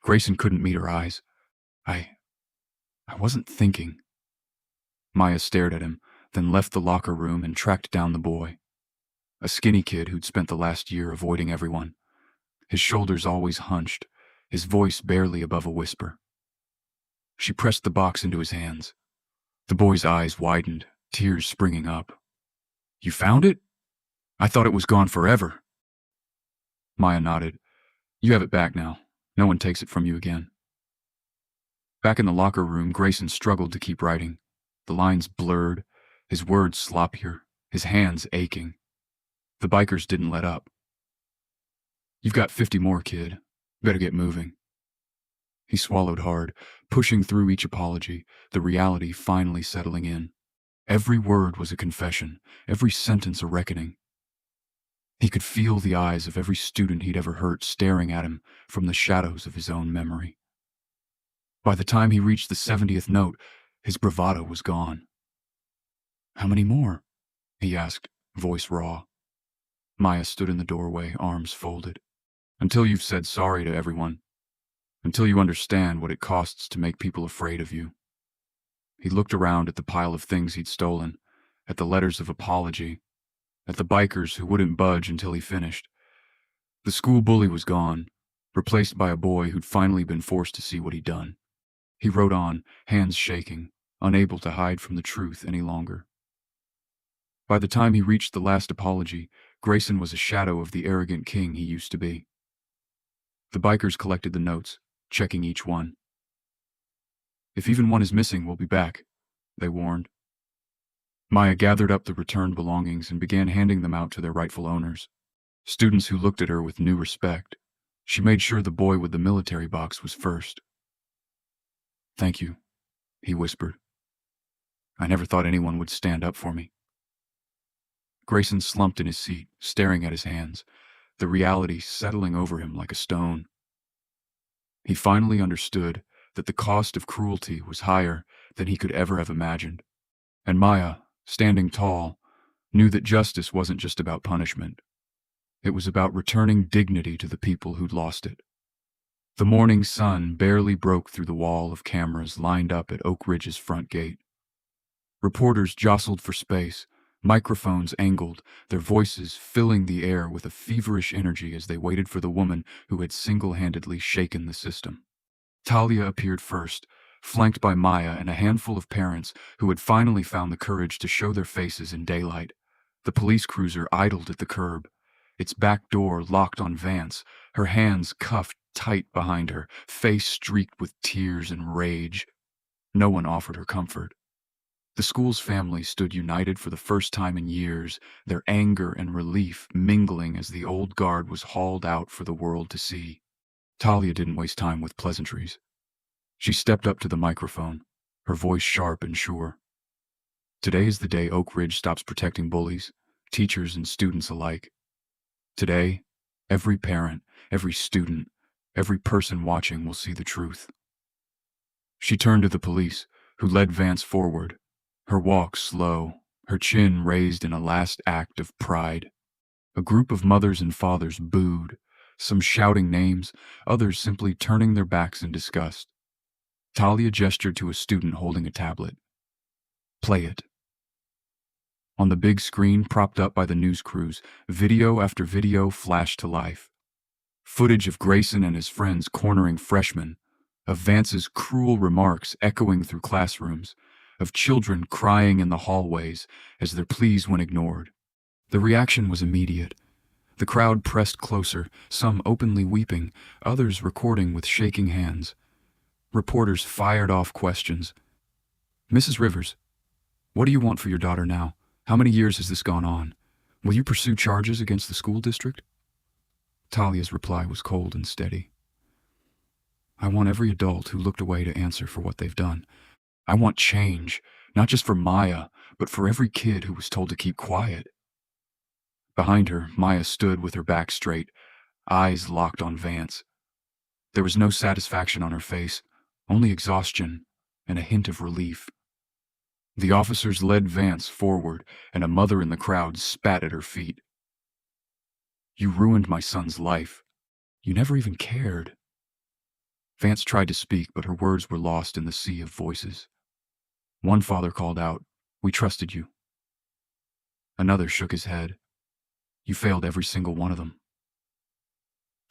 Grayson couldn't meet her eyes. I wasn't thinking." Maya stared at him, then left the locker room and tracked down the boy. A skinny kid who'd spent the last year avoiding everyone. His shoulders always hunched, his voice barely above a whisper. She pressed the box into his hands. The boy's eyes widened, tears springing up. "You found it? I thought it was gone forever." Maya nodded. "You have it back now. No one takes it from you again." Back in the locker room, Grayson struggled to keep writing. The lines blurred, his words sloppier, his hands aching. The bikers didn't let up. "You've got 50 more, kid. Better get moving." He swallowed hard, pushing through each apology, the reality finally settling in. Every word was a confession, every sentence a reckoning. He could feel the eyes of every student he'd ever hurt staring at him from the shadows of his own memory. By the time he reached the 70th note, his bravado was gone. "How many more?" he asked, voice raw. Maya stood in the doorway, arms folded. "Until you've said sorry to everyone. Until you understand what it costs to make people afraid of you." He looked around at the pile of things he'd stolen, at the letters of apology, at the bikers who wouldn't budge until he finished. The school bully was gone, replaced by a boy who'd finally been forced to see what he'd done. He wrote on, hands shaking, unable to hide from the truth any longer. By the time he reached the last apology, Grayson was a shadow of the arrogant king he used to be. The bikers collected the notes, checking each one. "If even one is missing, we'll be back," they warned. Maya gathered up the returned belongings and began handing them out to their rightful owners, students who looked at her with new respect. She made sure the boy with the military box was first. "Thank you," he whispered. "I never thought anyone would stand up for me." Grayson slumped in his seat, staring at his hands, the reality settling over him like a stone. He finally understood that the cost of cruelty was higher than he could ever have imagined. And Maya, standing tall, knew that justice wasn't just about punishment. It was about returning dignity to the people who'd lost it. The morning sun barely broke through the wall of cameras lined up at Oak Ridge's front gate. Reporters jostled for space, microphones angled, their voices filling the air with a feverish energy as they waited for the woman who had single-handedly shaken the system. Talia appeared first, flanked by Maya and a handful of parents who had finally found the courage to show their faces in daylight. The police cruiser idled at the curb, its back door locked on Vance, her hands cuffed tight behind her, face streaked with tears and rage. No one offered her comfort. The school's family stood united for the first time in years, their anger and relief mingling as the old guard was hauled out for the world to see. Talia didn't waste time with pleasantries. She stepped up to the microphone, her voice sharp and sure. "Today is the day Oak Ridge stops protecting bullies, teachers and students alike. Today, every parent, every student, every person watching will see the truth." She turned to the police, who led Vance forward, her walk slow, her chin raised in a last act of pride. A group of mothers and fathers booed, some shouting names, others simply turning their backs in disgust. Talia gestured to a student holding a tablet. "Play it." On the big screen propped up by the news crews, video after video flashed to life. Footage of Grayson and his friends cornering freshmen, of Vance's cruel remarks echoing through classrooms, of children crying in the hallways as their pleas went ignored. The reaction was immediate. The crowd pressed closer, some openly weeping, others recording with shaking hands. Reporters fired off questions. "Mrs. Rivers, what do you want for your daughter now? How many years has this gone on? Will you pursue charges against the school district?" Talia's reply was cold and steady. "I want every adult who looked away to answer for what they've done. I want change, not just for Maya, but for every kid who was told to keep quiet." Behind her, Maya stood with her back straight, eyes locked on Vance. There was no satisfaction on her face, only exhaustion and a hint of relief. The officers led Vance forward, and a mother in the crowd spat at her feet. "You ruined my son's life. You never even cared." Vance tried to speak, but her words were lost in the sea of voices. One father called out, "We trusted you." Another shook his head. "You failed every single one of them."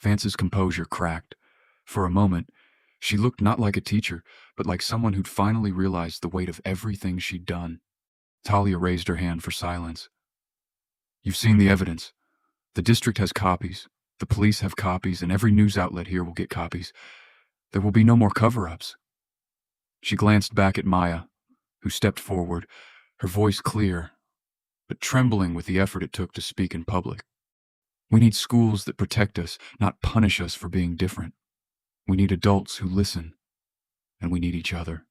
Vance's composure cracked. For a moment, she looked not like a teacher, but like someone who'd finally realized the weight of everything she'd done. Talia raised her hand for silence. "You've seen the evidence. The district has copies, the police have copies, and every news outlet here will get copies. There will be no more cover-ups." She glanced back at Maya, who stepped forward, her voice clear, but trembling with the effort it took to speak in public. "We need schools that protect us, not punish us for being different. We need adults who listen, and we need each other."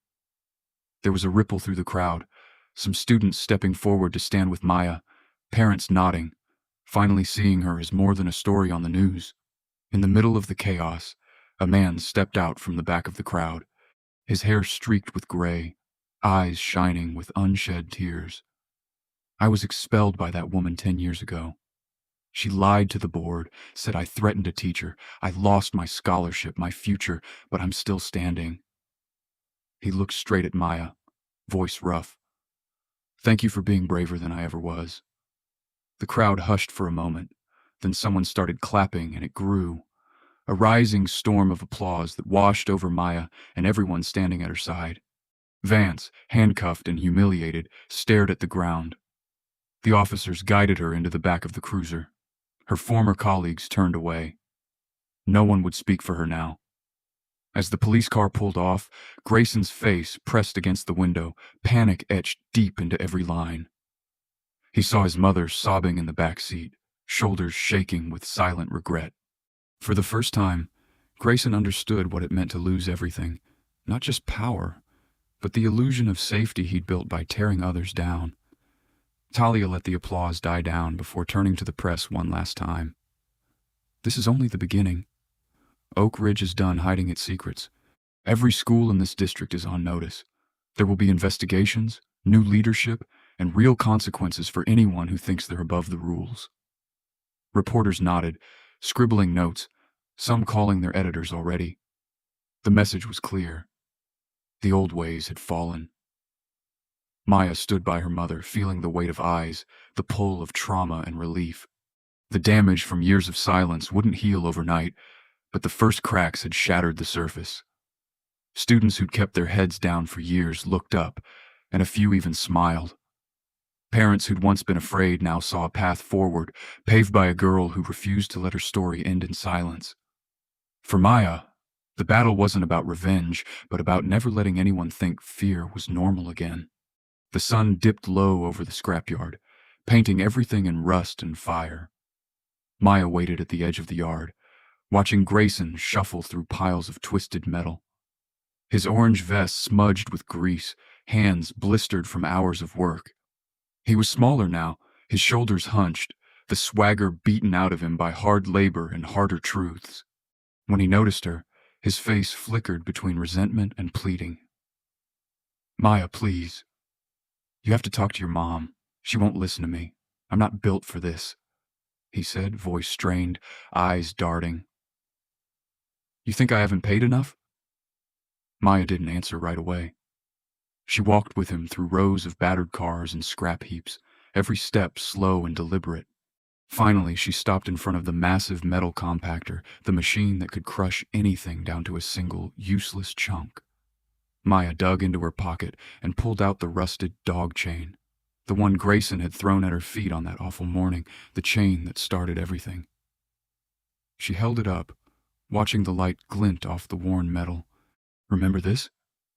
There was a ripple through the crowd, some students stepping forward to stand with Maya, parents nodding, finally seeing her as more than a story on the news. In the middle of the chaos, a man stepped out from the back of the crowd, his hair streaked with gray, eyes shining with unshed tears. "I was expelled by that woman 10 years ago. She lied to the board, said I threatened a teacher. I lost my scholarship, my future, but I'm still standing." He looked straight at Maya, voice rough. Thank you for being braver than I ever was. The crowd hushed for a moment. Then someone started clapping, and it grew. A rising storm of applause that washed over Maya and everyone standing at her side. Vance, handcuffed and humiliated, stared at the ground. The officers guided her into the back of the cruiser. Her former colleagues turned away. No one would speak for her now. As the police car pulled off, Grayson's face pressed against the window, panic etched deep into every line. He saw his mother sobbing in the back seat, shoulders shaking with silent regret. For the first time, Grayson understood what it meant to lose everything, not just power, but the illusion of safety he'd built by tearing others down. Talia let the applause die down before turning to the press one last time. This is only the beginning. Oak Ridge is done hiding its secrets. Every school in this district is on notice. There will be investigations, new leadership, and real consequences for anyone who thinks they're above the rules. Reporters nodded, scribbling notes, some calling their editors already. The message was clear. The old ways had fallen. Maya stood by her mother, feeling the weight of eyes, the pull of trauma and relief. The damage from years of silence wouldn't heal overnight, but the first cracks had shattered the surface. Students who'd kept their heads down for years looked up, and a few even smiled. Parents who'd once been afraid now saw a path forward, paved by a girl who refused to let her story end in silence. For Maya, the battle wasn't about revenge, but about never letting anyone think fear was normal again. The sun dipped low over the scrapyard, painting everything in rust and fire. Maya waited at the edge of the yard, watching Grayson shuffle through piles of twisted metal. His orange vest smudged with grease, hands blistered from hours of work. He was smaller now, his shoulders hunched, the swagger beaten out of him by hard labor and harder truths. When he noticed her, his face flickered between resentment and pleading. "Maya, please. You have to talk to your mom. She won't listen to me. I'm not built for this," he said, voice strained, eyes darting. "You think I haven't paid enough?" Maya didn't answer right away. She walked with him through rows of battered cars and scrap heaps, every step slow and deliberate. Finally, she stopped in front of the massive metal compactor, the machine that could crush anything down to a single, useless chunk. Maya dug into her pocket and pulled out the rusted dog chain, the one Grayson had thrown at her feet on that awful morning, the chain that started everything. She held it up, watching the light glint off the worn metal. "Remember this?"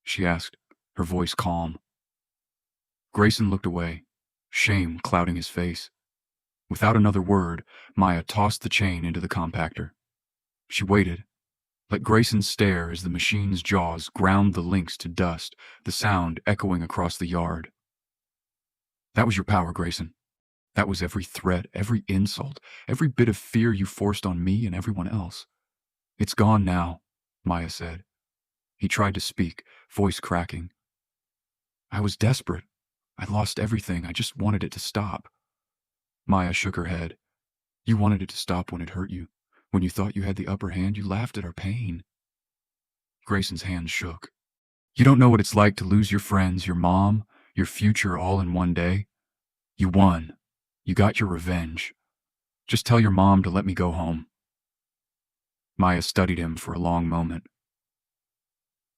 she asked, her voice calm. Grayson looked away, shame clouding his face. Without another word, Maya tossed the chain into the compactor. She waited, let Grayson stare as the machine's jaws ground the links to dust, the sound echoing across the yard. "That was your power, Grayson. That was every threat, every insult, every bit of fear you forced on me and everyone else. It's gone now," Maya said. He tried to speak, voice cracking. "I was desperate. I lost everything. I just wanted it to stop." Maya shook her head. "You wanted it to stop when it hurt you. When you thought you had the upper hand, you laughed at our pain." Grayson's hand shook. "You don't know what it's like to lose your friends, your mom, your future all in one day. You won. You got your revenge. Just tell your mom to let me go home." Maya studied him for a long moment.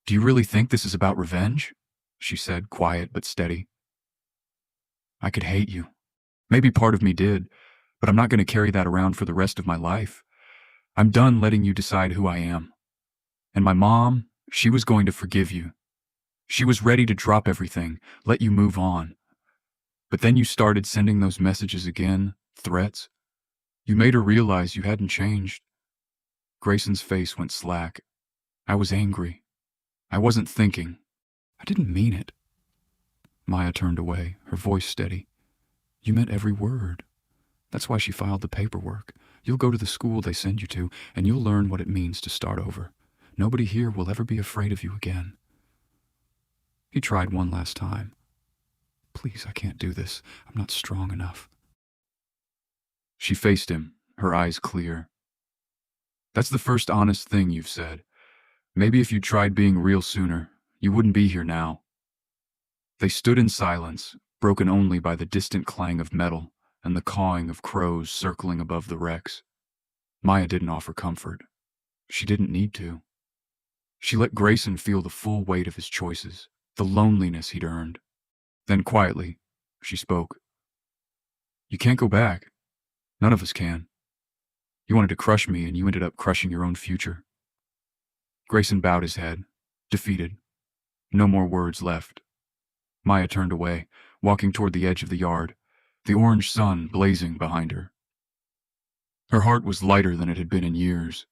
"Do you really think this is about revenge?" she said, quiet but steady. "I could hate you. Maybe part of me did, but I'm not going to carry that around for the rest of my life. I'm done letting you decide who I am. And my mom, she was going to forgive you. She was ready to drop everything, let you move on. But then you started sending those messages again, threats. You made her realize you hadn't changed." Grayson's face went slack. "I was angry. I wasn't thinking. I didn't mean it." Maya turned away, her voice steady. "You meant every word. That's why she filed the paperwork. You'll go to the school they send you to, and you'll learn what it means to start over. Nobody here will ever be afraid of you again." He tried one last time. "Please, I can't do this. I'm not strong enough." She faced him, her eyes clear. "That's the first honest thing you've said. Maybe if you tried being real sooner, you wouldn't be here now." They stood in silence, broken only by the distant clang of metal and the cawing of crows circling above the wrecks. Maya didn't offer comfort. She didn't need to. She let Grayson feel the full weight of his choices, the loneliness he'd earned. Then quietly, she spoke. You can't go back. None of us can. You wanted to crush me, and you ended up crushing your own future. Grayson bowed his head, defeated. No more words left. Maya turned away, walking toward the edge of the yard, the orange sun blazing behind her. Her heart was lighter than it had been in years.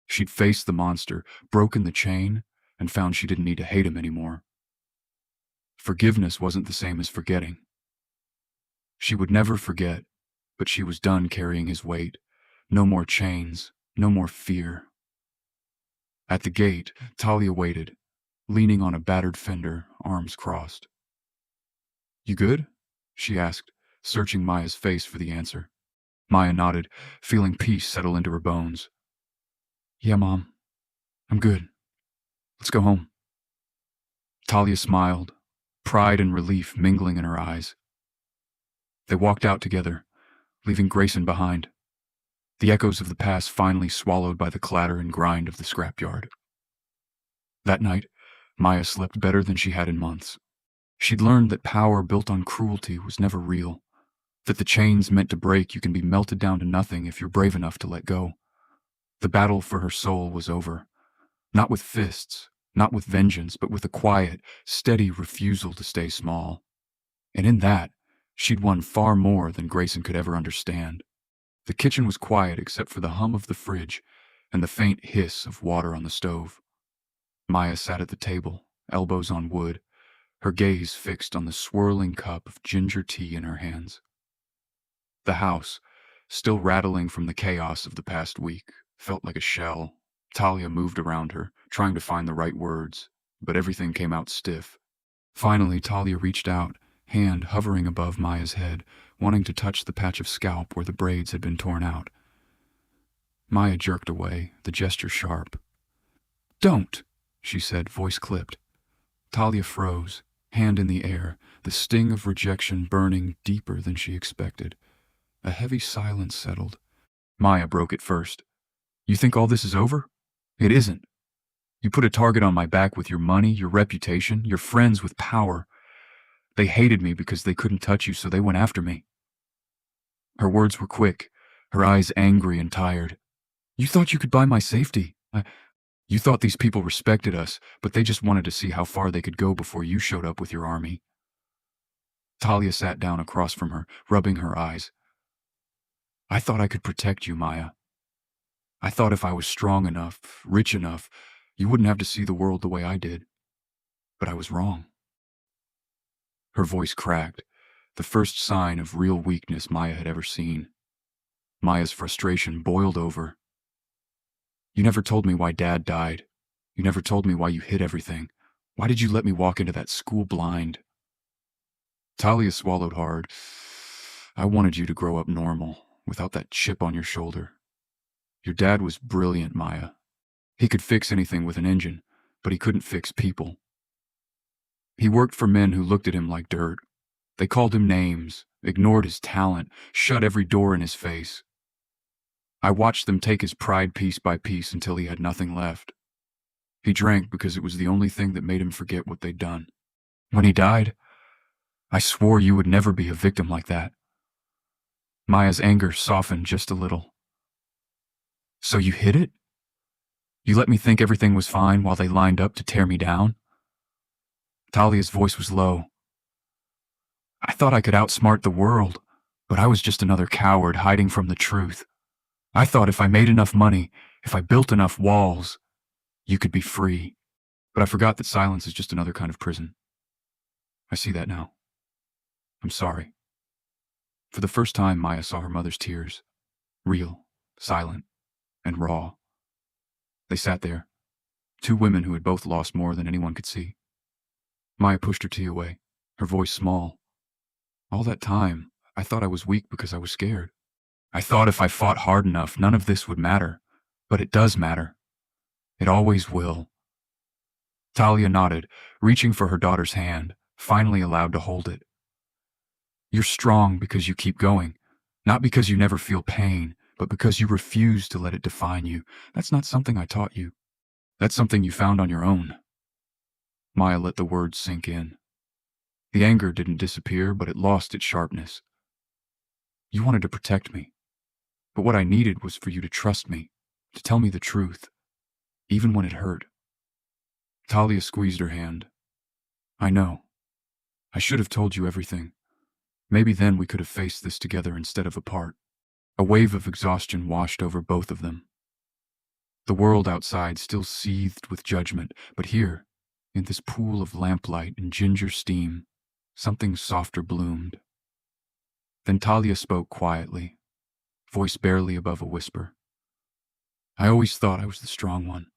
She'd faced the monster, broken the chain, and found she didn't need to hate him anymore. Forgiveness wasn't the same as forgetting. She would never forget, but she was done carrying his weight. No more chains, no more fear. At the gate, Talia waited, leaning on a battered fender, arms crossed. You good? She asked, searching Maya's face for the answer. Maya nodded, feeling peace settle into her bones. Yeah, Mom. I'm good. Let's go home. Talia smiled, pride and relief mingling in her eyes. They walked out together, leaving Grayson behind, the echoes of the past finally swallowed by the clatter and grind of the scrapyard. That night, Maya slept better than she had in months. She'd learned that power built on cruelty was never real, that the chains meant to break you can be melted down to nothing if you're brave enough to let go. The battle for her soul was over, not with fists, not with vengeance, but with a quiet, steady refusal to stay small. And in that, she'd won far more than Grayson could ever understand. The kitchen was quiet except for the hum of the fridge and the faint hiss of water on the stove. Maya sat at the table, elbows on wood, her gaze fixed on the swirling cup of ginger tea in her hands. The house, still rattling from the chaos of the past week, felt like a shell. Talia moved around her, trying to find the right words, but everything came out stiff. Finally, Talia reached out, hand hovering above Maya's head, wanting to touch the patch of scalp where the braids had been torn out. Maya jerked away, the gesture sharp. Don't, she said, voice clipped. Talia froze, hand in the air, the sting of rejection burning deeper than she expected. A heavy silence settled. Maya broke it first. You think all this is over? It isn't. You put a target on my back with your money, your reputation, your friends with power. They hated me because they couldn't touch you, so they went after me. Her words were quick, her eyes angry and tired. You thought you could buy my safety. You thought these people respected us, but they just wanted to see how far they could go before you showed up with your army. Talia sat down across from her, rubbing her eyes. I thought I could protect you, Maya. I thought if I was strong enough, rich enough, you wouldn't have to see the world the way I did. But I was wrong. Her voice cracked, the first sign of real weakness Maya had ever seen. Maya's frustration boiled over. You never told me why Dad died. You never told me why you hid everything. Why did you let me walk into that school blind? Talia swallowed hard. I wanted you to grow up normal, without that chip on your shoulder. Your dad was brilliant, Maya. He could fix anything with an engine, but he couldn't fix people. He worked for men who looked at him like dirt. They called him names, ignored his talent, shut every door in his face. I watched them take his pride piece by piece until he had nothing left. He drank because it was the only thing that made him forget what they'd done. When he died, I swore you would never be a victim like that. Maya's anger softened just a little. So you hid it? You let me think everything was fine while they lined up to tear me down? Talia's voice was low. I thought I could outsmart the world, but I was just another coward hiding from the truth. I thought if I made enough money, if I built enough walls, you could be free. But I forgot that silence is just another kind of prison. I see that now. I'm sorry. For the first time, Maya saw her mother's tears. Real, silent, and raw. They sat there, two women who had both lost more than anyone could see. Maya pushed her tea away, her voice small. All that time, I thought I was weak because I was scared. I thought if I fought hard enough, none of this would matter. But it does matter. It always will. Talia nodded, reaching for her daughter's hand, finally allowed to hold it. You're strong because you keep going, not because you never feel pain, but because you refuse to let it define you. That's not something I taught you. That's something you found on your own. Maya let the words sink in. The anger didn't disappear, but it lost its sharpness. You wanted to protect me, but what I needed was for you to trust me, to tell me the truth, even when it hurt. Talia squeezed her hand. I know. I should have told you everything. Maybe then we could have faced this together instead of apart. A wave of exhaustion washed over both of them. The world outside still seethed with judgment, but here, in this pool of lamplight and ginger steam, something softer bloomed. Then Talia spoke quietly, voice barely above a whisper. I always thought I was the strong one.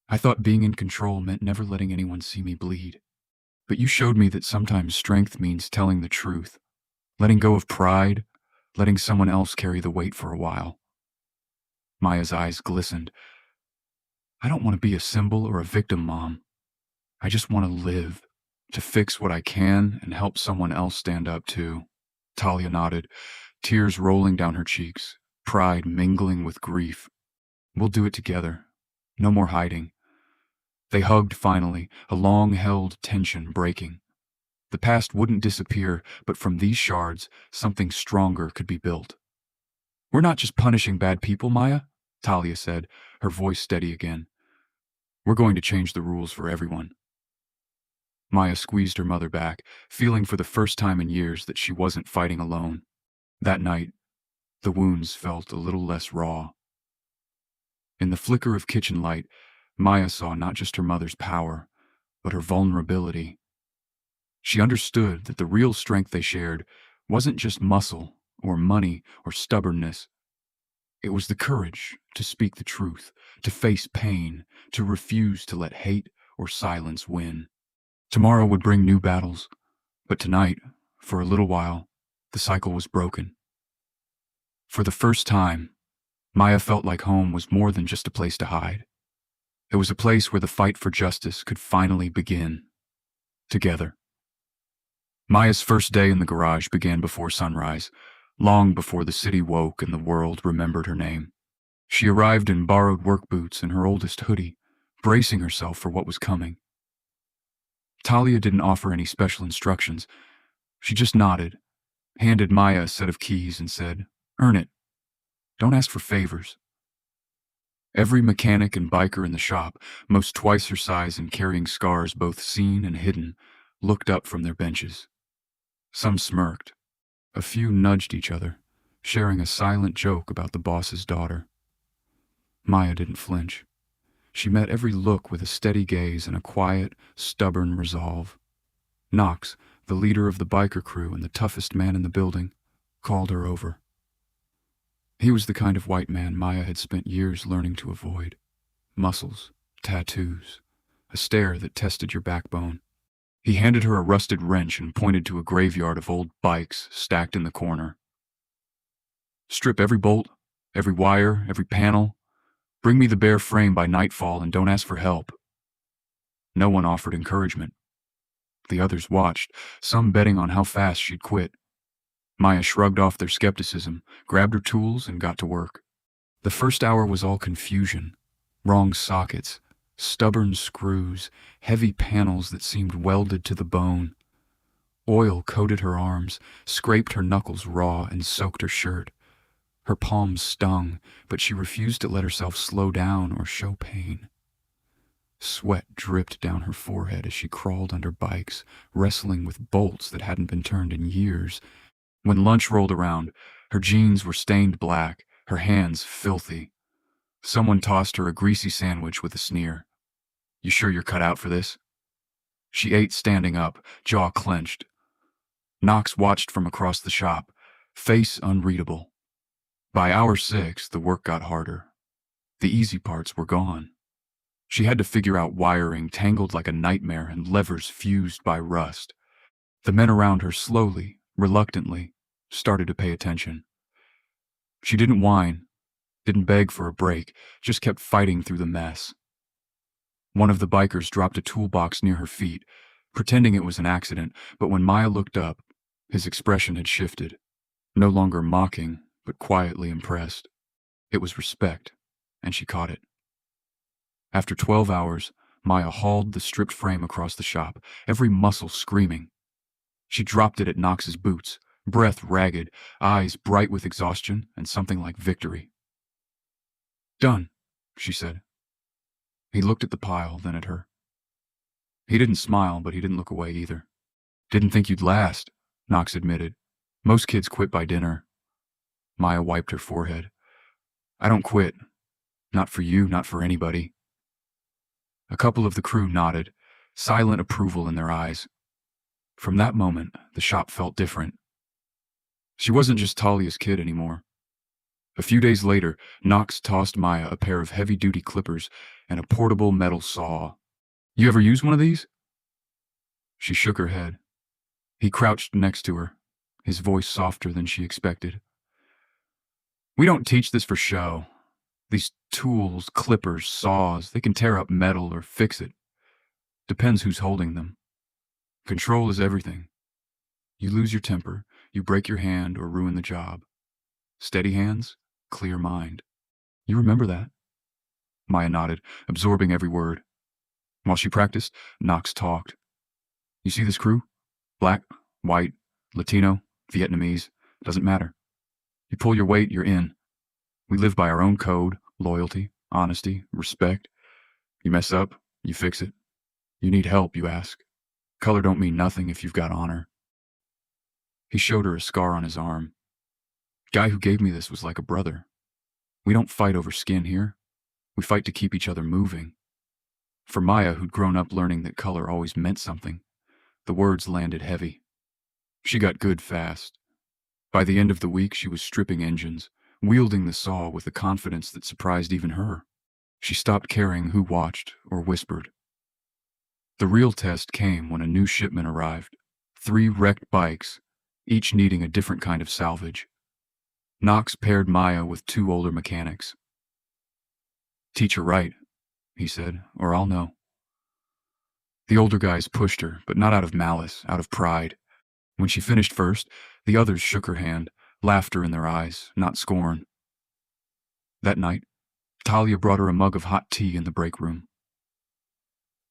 I thought being in control meant never letting anyone see me bleed. But you showed me that sometimes strength means telling the truth, letting go of pride, letting someone else carry the weight for a while. Maya's eyes glistened. I don't want to be a symbol or a victim, Mom. I just want to live, to fix what I can and help someone else stand up too. Talia nodded, tears rolling down her cheeks, pride mingling with grief. We'll do it together. No more hiding. They hugged finally, a long-held tension breaking. The past wouldn't disappear, but from these shards, something stronger could be built. We're not just punishing bad people, Maya, Talia said, her voice steady again. We're going to change the rules for everyone. Maya squeezed her mother back, feeling for the first time in years that she wasn't fighting alone. That night, the wounds felt a little less raw. In the flicker of kitchen light, Maya saw not just her mother's power, but her vulnerability. She understood that the real strength they shared wasn't just muscle or money or stubbornness. It was the courage to speak the truth, to face pain, to refuse to let hate or silence win. Tomorrow would bring new battles, but tonight, for a little while, the cycle was broken. For the first time, Maya felt like home was more than just a place to hide. It was a place where the fight for justice could finally begin. Together. Maya's first day in the garage began before sunrise, long before the city woke and the world remembered her name. She arrived in borrowed work boots and her oldest hoodie, bracing herself for what was coming. Talia didn't offer any special instructions. She just nodded, handed Maya a set of keys and said, "Earn it. Don't ask for favors." Every mechanic and biker in the shop, most twice her size and carrying scars both seen and hidden, looked up from their benches. Some smirked. A few nudged each other, sharing a silent joke about the boss's daughter. Maya didn't flinch. She met every look with a steady gaze and a quiet, stubborn resolve. Knox, the leader of the biker crew and the toughest man in the building, called her over. He was the kind of white man Maya had spent years learning to avoid. Muscles, tattoos, a stare that tested your backbone. He handed her a rusted wrench and pointed to a graveyard of old bikes stacked in the corner. Strip every bolt, every wire, every panel. Bring me the bare frame by nightfall and don't ask for help. No one offered encouragement. The others watched, some betting on how fast she'd quit. Maya shrugged off their skepticism, grabbed her tools, and got to work. The first hour was all confusion. Wrong sockets, stubborn screws, heavy panels that seemed welded to the bone. Oil coated her arms, scraped her knuckles raw, and soaked her shirt. Her palms stung, but she refused to let herself slow down or show pain. Sweat dripped down her forehead as she crawled under bikes, wrestling with bolts that hadn't been turned in years. When lunch rolled around, her jeans were stained black, her hands filthy. Someone tossed her a greasy sandwich with a sneer. "You sure you're cut out for this?" She ate standing up, jaw clenched. Knox watched from across the shop, face unreadable. By hour 6, the work got harder. The easy parts were gone. She had to figure out wiring tangled like a nightmare and levers fused by rust. The men around her slowly, reluctantly, started to pay attention. She didn't whine, didn't beg for a break, just kept fighting through the mess. One of the bikers dropped a toolbox near her feet, pretending it was an accident, but when Maya looked up, His expression had shifted, no longer mocking, but quietly impressed. It was respect, and she caught it. After 12 hours, Maya hauled the stripped frame across the shop, every muscle screaming. She dropped it at Knox's boots, breath ragged, eyes bright with exhaustion and something like victory. "Done," she said. He looked at the pile, then at her. He didn't smile, but he didn't look away either. "Didn't think you'd last," Knox admitted. "Most kids quit by dinner." Maya wiped her forehead. "I don't quit. Not for you, not for anybody." A couple of the crew nodded, silent approval in their eyes. From that moment, the shop felt different. She wasn't just Talia's kid anymore. A few days later, Knox tossed Maya a pair of heavy-duty clippers and a portable metal saw. "You ever use one of these?" She shook her head. He crouched next to her, his voice softer than she expected. "We don't teach this for show. These tools, clippers, saws, they can tear up metal or fix it. Depends who's holding them. Control is everything. You lose your temper, you break your hand or ruin the job. Steady hands, clear mind. You remember that?" Maya nodded, absorbing every word. While she practiced, Knox talked. "You see this crew? Black, white, Latino, Vietnamese, doesn't matter. You pull your weight, you're in. We live by our own code, loyalty, honesty, respect. You mess up, you fix it. You need help, you ask. Color don't mean nothing if you've got honor." He showed her a scar on his arm. "Guy who gave me this was like a brother. We don't fight over skin here. We fight to keep each other moving." For Maya, who'd grown up learning that color always meant something, the words landed heavy. She got good fast. By the end of the week, she was stripping engines, wielding the saw with a confidence that surprised even her. She stopped caring who watched or whispered. The real test came when a new shipment arrived. 3 wrecked bikes, each needing a different kind of salvage. Knox paired Maya with 2 older mechanics. "Teach her right," he said, "or I'll know." The older guys pushed her, but not out of malice, out of pride. When she finished first, the others shook her hand, laughter in their eyes, not scorn. That night, Talia brought her a mug of hot tea in the break room.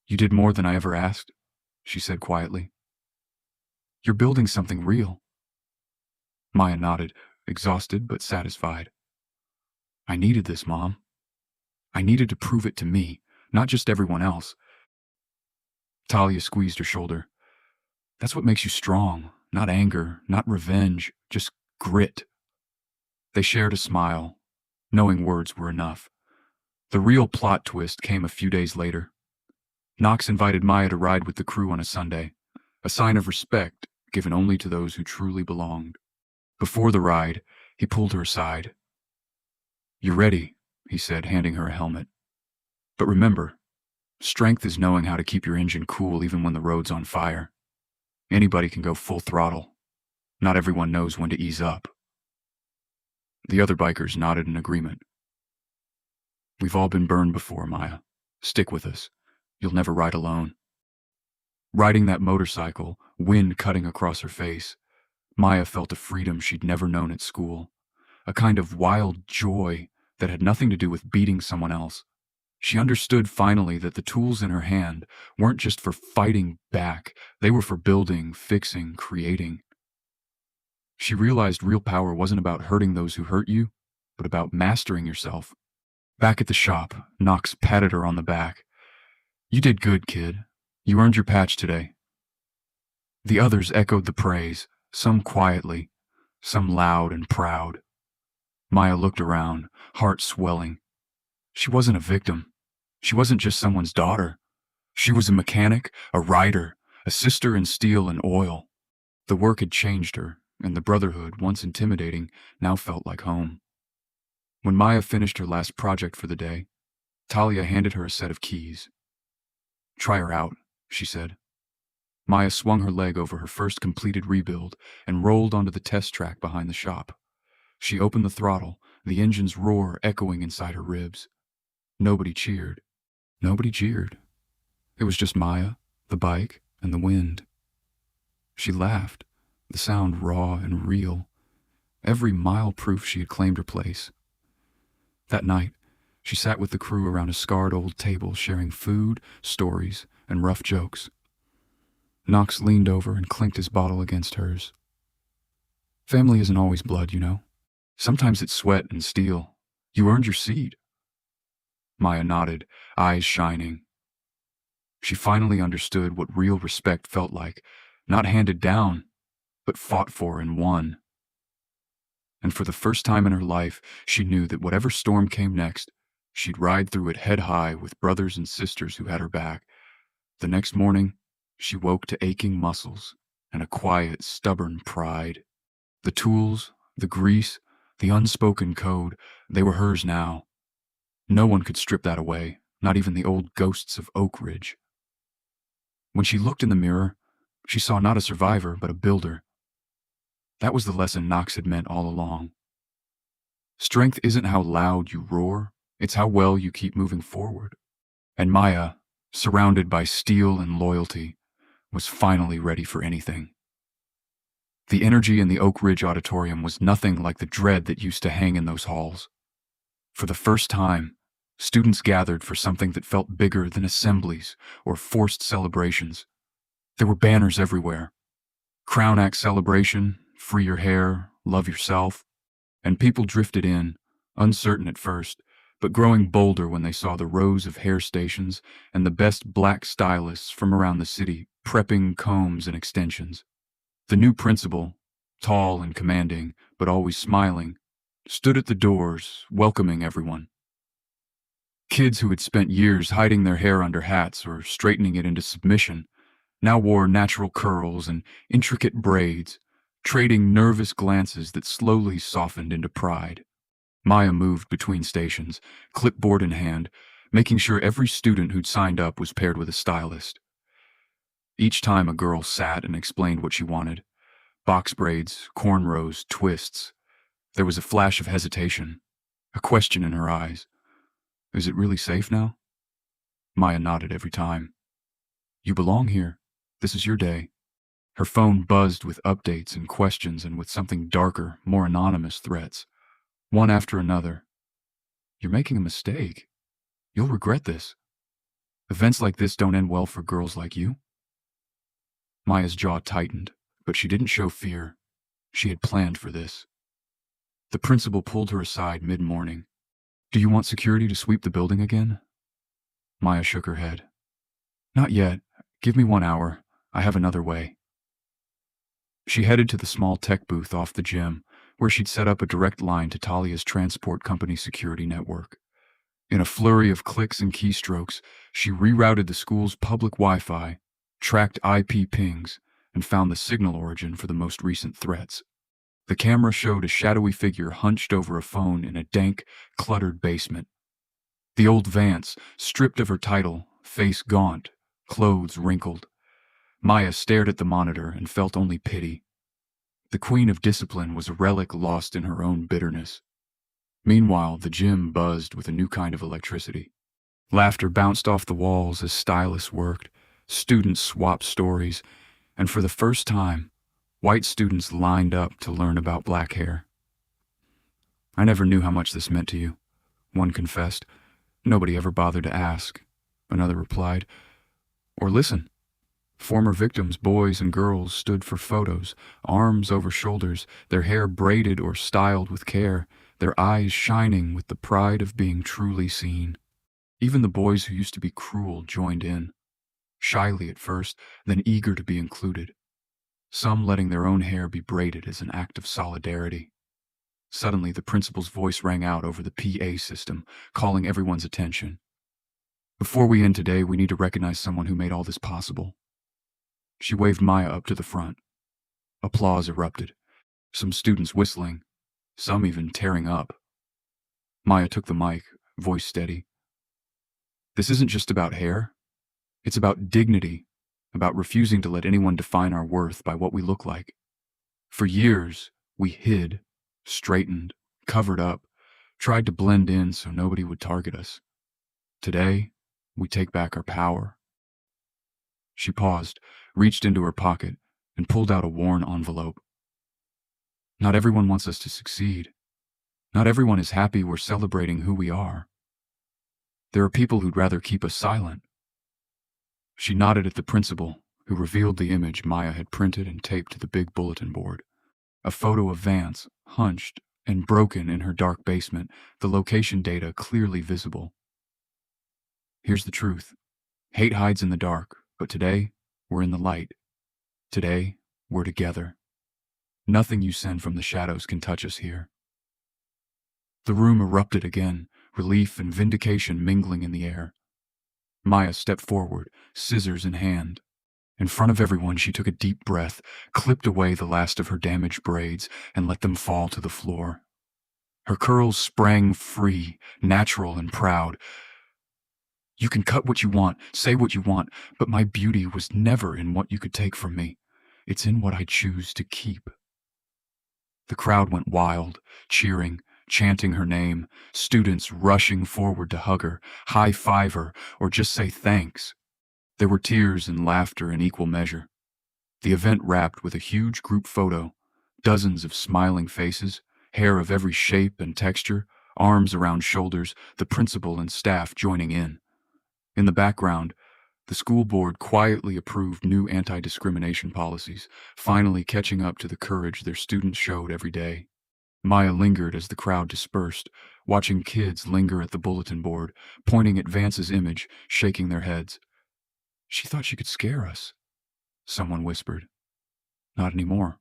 "You did more than I ever asked," she said quietly. "You're building something real." Maya nodded, exhausted but satisfied. "I needed this, Mom. I needed to prove it to me, not just everyone else." Talia squeezed her shoulder. "That's what makes you strong. Not anger, not revenge, just grit." They shared a smile, knowing words were enough. The real plot twist came a few days later. Knox invited Maya to ride with the crew on a Sunday, a sign of respect given only to those who truly belonged. Before the ride, he pulled her aside. "You're ready," he said, handing her a helmet. "But remember, strength is knowing how to keep your engine cool even when the road's on fire. Anybody can go full throttle. Not everyone knows when to ease up." The other bikers nodded in agreement. "We've all been burned before, Maya. Stick with us. You'll never ride alone." Riding that motorcycle, wind cutting across her face, Maya felt a freedom she'd never known at school, a kind of wild joy that had nothing to do with beating someone else. She understood finally that the tools in her hand weren't just for fighting back, they were for building, fixing, creating. She realized real power wasn't about hurting those who hurt you, but about mastering yourself. Back at the shop, Knox patted her on the back. "You did good, kid. You earned your patch today." The others echoed the praise, some quietly, some loud and proud. Maya looked around, heart swelling. She wasn't a victim. She wasn't just someone's daughter. She was a mechanic, a rider, a sister in steel and oil. The work had changed her, and the brotherhood, once intimidating, now felt like home. When Maya finished her last project for the day, Talia handed her a set of keys. "Try her out," she said. Maya swung her leg over her first completed rebuild and rolled onto the test track behind the shop. She opened the throttle, the engine's roar echoing inside her ribs. Nobody cheered. Nobody jeered. It was just Maya, the bike, and the wind. She laughed, the sound raw and real, every mile proof she had claimed her place. That night, she sat with the crew around a scarred old table, sharing food, stories, and rough jokes. Knox leaned over and clinked his bottle against hers. Family isn't always blood, you know. Sometimes it's sweat and steel. You earned your seat. Maya nodded, eyes shining. She finally understood what real respect felt like, not handed down, but fought for and won. And for the first time in her life, she knew that whatever storm came next, she'd ride through it head high with brothers and sisters who had her back. The next morning, she woke to aching muscles and a quiet, stubborn pride. The tools, the grease, the unspoken code, they were hers now. No one could strip that away, not even the old ghosts of Oak Ridge. When she looked in the mirror, she saw not a survivor, but a builder. That was the lesson Knox had meant all along. Strength isn't how loud you roar, it's how well you keep moving forward. And Maya, surrounded by steel and loyalty, was finally ready for anything. The energy in the Oak Ridge auditorium was nothing like the dread that used to hang in those halls. For the first time, students gathered for something that felt bigger than assemblies or forced celebrations. There were banners everywhere. Crown Act celebration, free your hair, love yourself. And people drifted in, uncertain at first, but growing bolder when they saw the rows of hair stations and the best black stylists from around the city prepping combs and extensions. The new principal, tall and commanding, but always smiling, stood at the doors, welcoming everyone. Kids who had spent years hiding their hair under hats or straightening it into submission now wore natural curls and intricate braids, trading nervous glances that slowly softened into pride. Maya moved between stations, clipboard in hand, making sure every student who'd signed up was paired with a stylist. Each time a girl sat and explained what she wanted, box braids, cornrows, twists, there was a flash of hesitation, a question in her eyes. Is it really safe now? Maya nodded every time. You belong here. This is your day. Her phone buzzed with updates and questions and with something darker, more anonymous threats. One after another. You're making a mistake. You'll regret this. Events like this don't end well for girls like you. Maya's jaw tightened, but she didn't show fear. She had planned for this. The principal pulled her aside mid-morning. Do you want security to sweep the building again? Maya shook her head. Not yet. Give me 1 hour. I have another way. She headed to the small tech booth off the gym, where she'd set up a direct line to Talia's transport company security network. In a flurry of clicks and keystrokes, she rerouted the school's public Wi-Fi, tracked IP pings, and found the signal origin for the most recent threats. The camera showed a shadowy figure hunched over a phone in a dank, cluttered basement. The old Vance, stripped of her title, face gaunt, clothes wrinkled. Maya stared at the monitor and felt only pity. The queen of discipline was a relic lost in her own bitterness. Meanwhile, the gym buzzed with a new kind of electricity. Laughter bounced off the walls as stylists worked, students swapped stories, and for the first time, white students lined up to learn about black hair. I never knew how much this meant to you, one confessed. Nobody ever bothered to ask, another replied. Or listen. Former victims, boys and girls, stood for photos, arms over shoulders, their hair braided or styled with care, their eyes shining with the pride of being truly seen. Even the boys who used to be cruel joined in, shyly at first, then eager to be included. Some letting their own hair be braided as an act of solidarity. Suddenly, the principal's voice rang out over the PA system, calling everyone's attention. Before we end today, we need to recognize someone who made all this possible. She waved Maya up to the front. Applause erupted, some students whistling, some even tearing up. Maya took the mic, voice steady. This isn't just about hair. It's about dignity, about refusing to let anyone define our worth by what we look like. For years, we hid, straightened, covered up, tried to blend in so nobody would target us. Today, we take back our power. She paused, reached into her pocket, and pulled out a worn envelope. Not everyone wants us to succeed. Not everyone is happy we're celebrating who we are. There are people who'd rather keep us silent. She nodded at the principal, who revealed the image Maya had printed and taped to the big bulletin board. A photo of Vance, hunched and broken in her dark basement, the location data clearly visible. Here's the truth. Hate hides in the dark, but today, we're in the light. Today, we're together. Nothing you send from the shadows can touch us here. The room erupted again, relief and vindication mingling in the air. Maya stepped forward, scissors in hand. In front of everyone, she took a deep breath, clipped away the last of her damaged braids, and let them fall to the floor. Her curls sprang free, natural and proud. You can cut what you want, say what you want, but my beauty was never in what you could take from me. It's in what I choose to keep. The crowd went wild, cheering, chanting her name, students rushing forward to hug her, high-five her, or just say thanks. There were tears and laughter in equal measure. The event wrapped with a huge group photo, dozens of smiling faces, hair of every shape and texture, arms around shoulders, the principal and staff joining in. In the background, the school board quietly approved new anti-discrimination policies, finally catching up to the courage their students showed every day. Maya lingered as the crowd dispersed, watching kids linger at the bulletin board, pointing at Vance's image, shaking their heads. She thought she could scare us, someone whispered. Not anymore.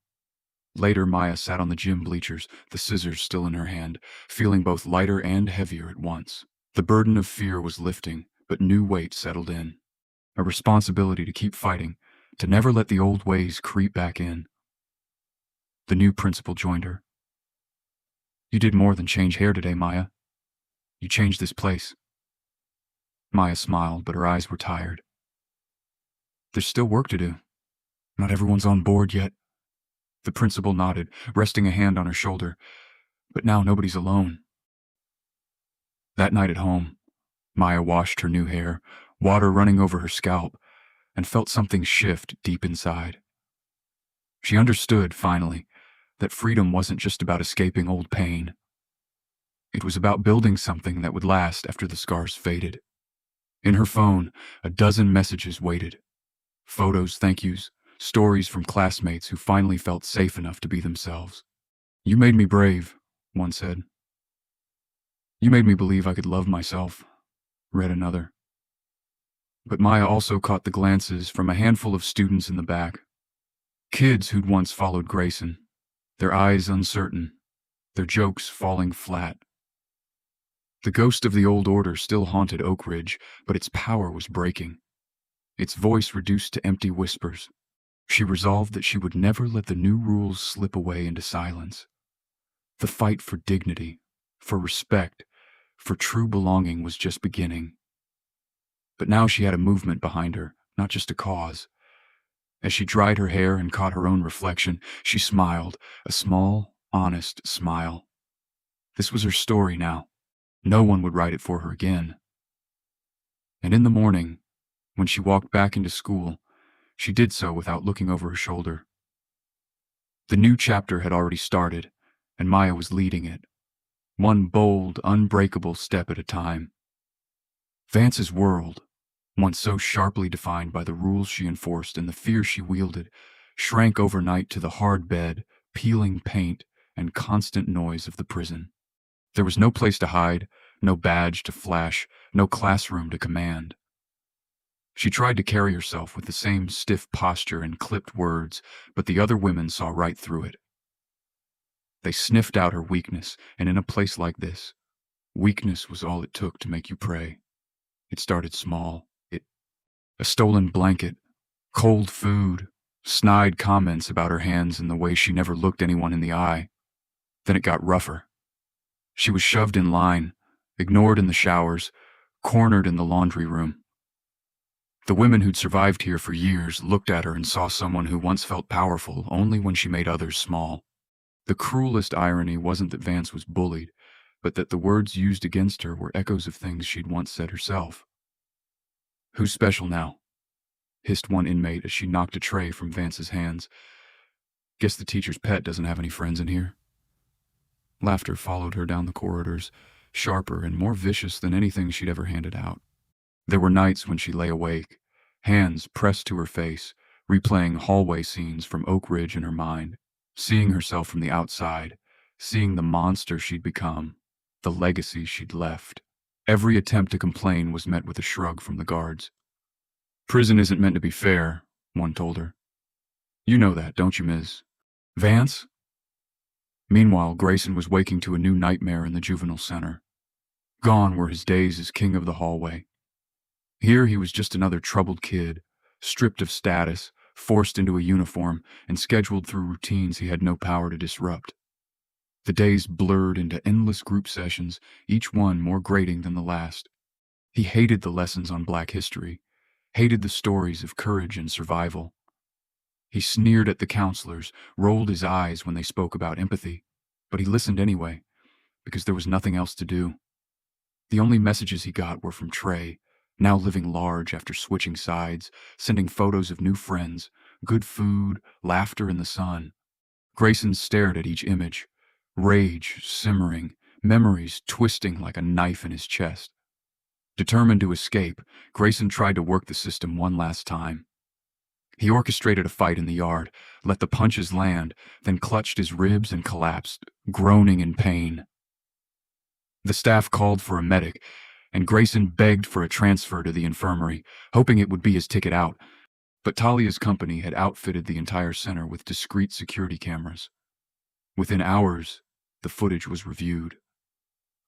Later, Maya sat on the gym bleachers, the scissors still in her hand, feeling both lighter and heavier at once. The burden of fear was lifting, but new weight settled in. A responsibility to keep fighting, to never let the old ways creep back in. The new principal joined her. You did more than change hair today, Maya. You changed this place. Maya smiled, but her eyes were tired. There's still work to do. Not everyone's on board yet. The principal nodded, resting a hand on her shoulder. But now nobody's alone. That night at home, Maya washed her new hair, water running over her scalp, and felt something shift deep inside. She understood, finally, that freedom wasn't just about escaping old pain. It was about building something that would last after the scars faded. In her phone, a dozen messages waited. Photos, thank yous, stories from classmates who finally felt safe enough to be themselves. You made me brave, one said. You made me believe I could love myself, read another. But Maya also caught the glances from a handful of students in the back. Kids who'd once followed Grayson, their eyes uncertain, their jokes falling flat. The ghost of the old order still haunted Oak Ridge, but its power was breaking. Its voice reduced to empty whispers. She resolved that she would never let the new rules slip away into silence. The fight for dignity, for respect, for true belonging was just beginning. But now she had a movement behind her, not just a cause. As she dried her hair and caught her own reflection, she smiled, a small, honest smile. This was her story now. No one would write it for her again. And in the morning, when she walked back into school, she did so without looking over her shoulder. The new chapter had already started, and Maya was leading it, one bold, unbreakable step at a time. Vance's world, once so sharply defined by the rules she enforced and the fear she wielded, shrank overnight to the hard bed, peeling paint, and constant noise of the prison. There was no place to hide, no badge to flash, no classroom to command. She tried to carry herself with the same stiff posture and clipped words, but the other women saw right through it. They sniffed out her weakness, and in a place like this, weakness was all it took to make you pray. It started small. A stolen blanket, cold food, snide comments about her hands and the way she never looked anyone in the eye. Then it got rougher. She was shoved in line, ignored in the showers, cornered in the laundry room. The women who'd survived here for years looked at her and saw someone who once felt powerful only when she made others small. The cruelest irony wasn't that Vance was bullied, but that the words used against her were echoes of things she'd once said herself. Who's special now? hissed one inmate as she knocked a tray from Vance's hands. Guess the teacher's pet doesn't have any friends in here. Laughter followed her down the corridors, sharper and more vicious than anything she'd ever handed out. There were nights when she lay awake, hands pressed to her face, replaying hallway scenes from Oak Ridge in her mind, seeing herself from the outside, seeing the monster she'd become, the legacy she'd left. Every attempt to complain was met with a shrug from the guards. Prison isn't meant to be fair, one told her. You know that, don't you, Ms. Vance? Meanwhile, Grayson was waking to a new nightmare in the juvenile center. Gone were his days as king of the hallway. Here he was just another troubled kid, stripped of status, forced into a uniform, and scheduled through routines he had no power to disrupt. The days blurred into endless group sessions, each one more grating than the last. He hated the lessons on Black history, hated the stories of courage and survival. He sneered at the counselors, rolled his eyes when they spoke about empathy, but he listened anyway, because there was nothing else to do. The only messages he got were from Trey, now living large after switching sides, sending photos of new friends, good food, laughter in the sun. Grayson stared at each image, rage simmering, memories twisting like a knife in his chest. Determined to escape, Grayson tried to work the system one last time. He orchestrated a fight in the yard, let the punches land, then clutched his ribs and collapsed, groaning in pain. The staff called for a medic, and Grayson begged for a transfer to the infirmary, hoping it would be his ticket out. But Talia's company had outfitted the entire center with discreet security cameras. Within hours, the footage was reviewed.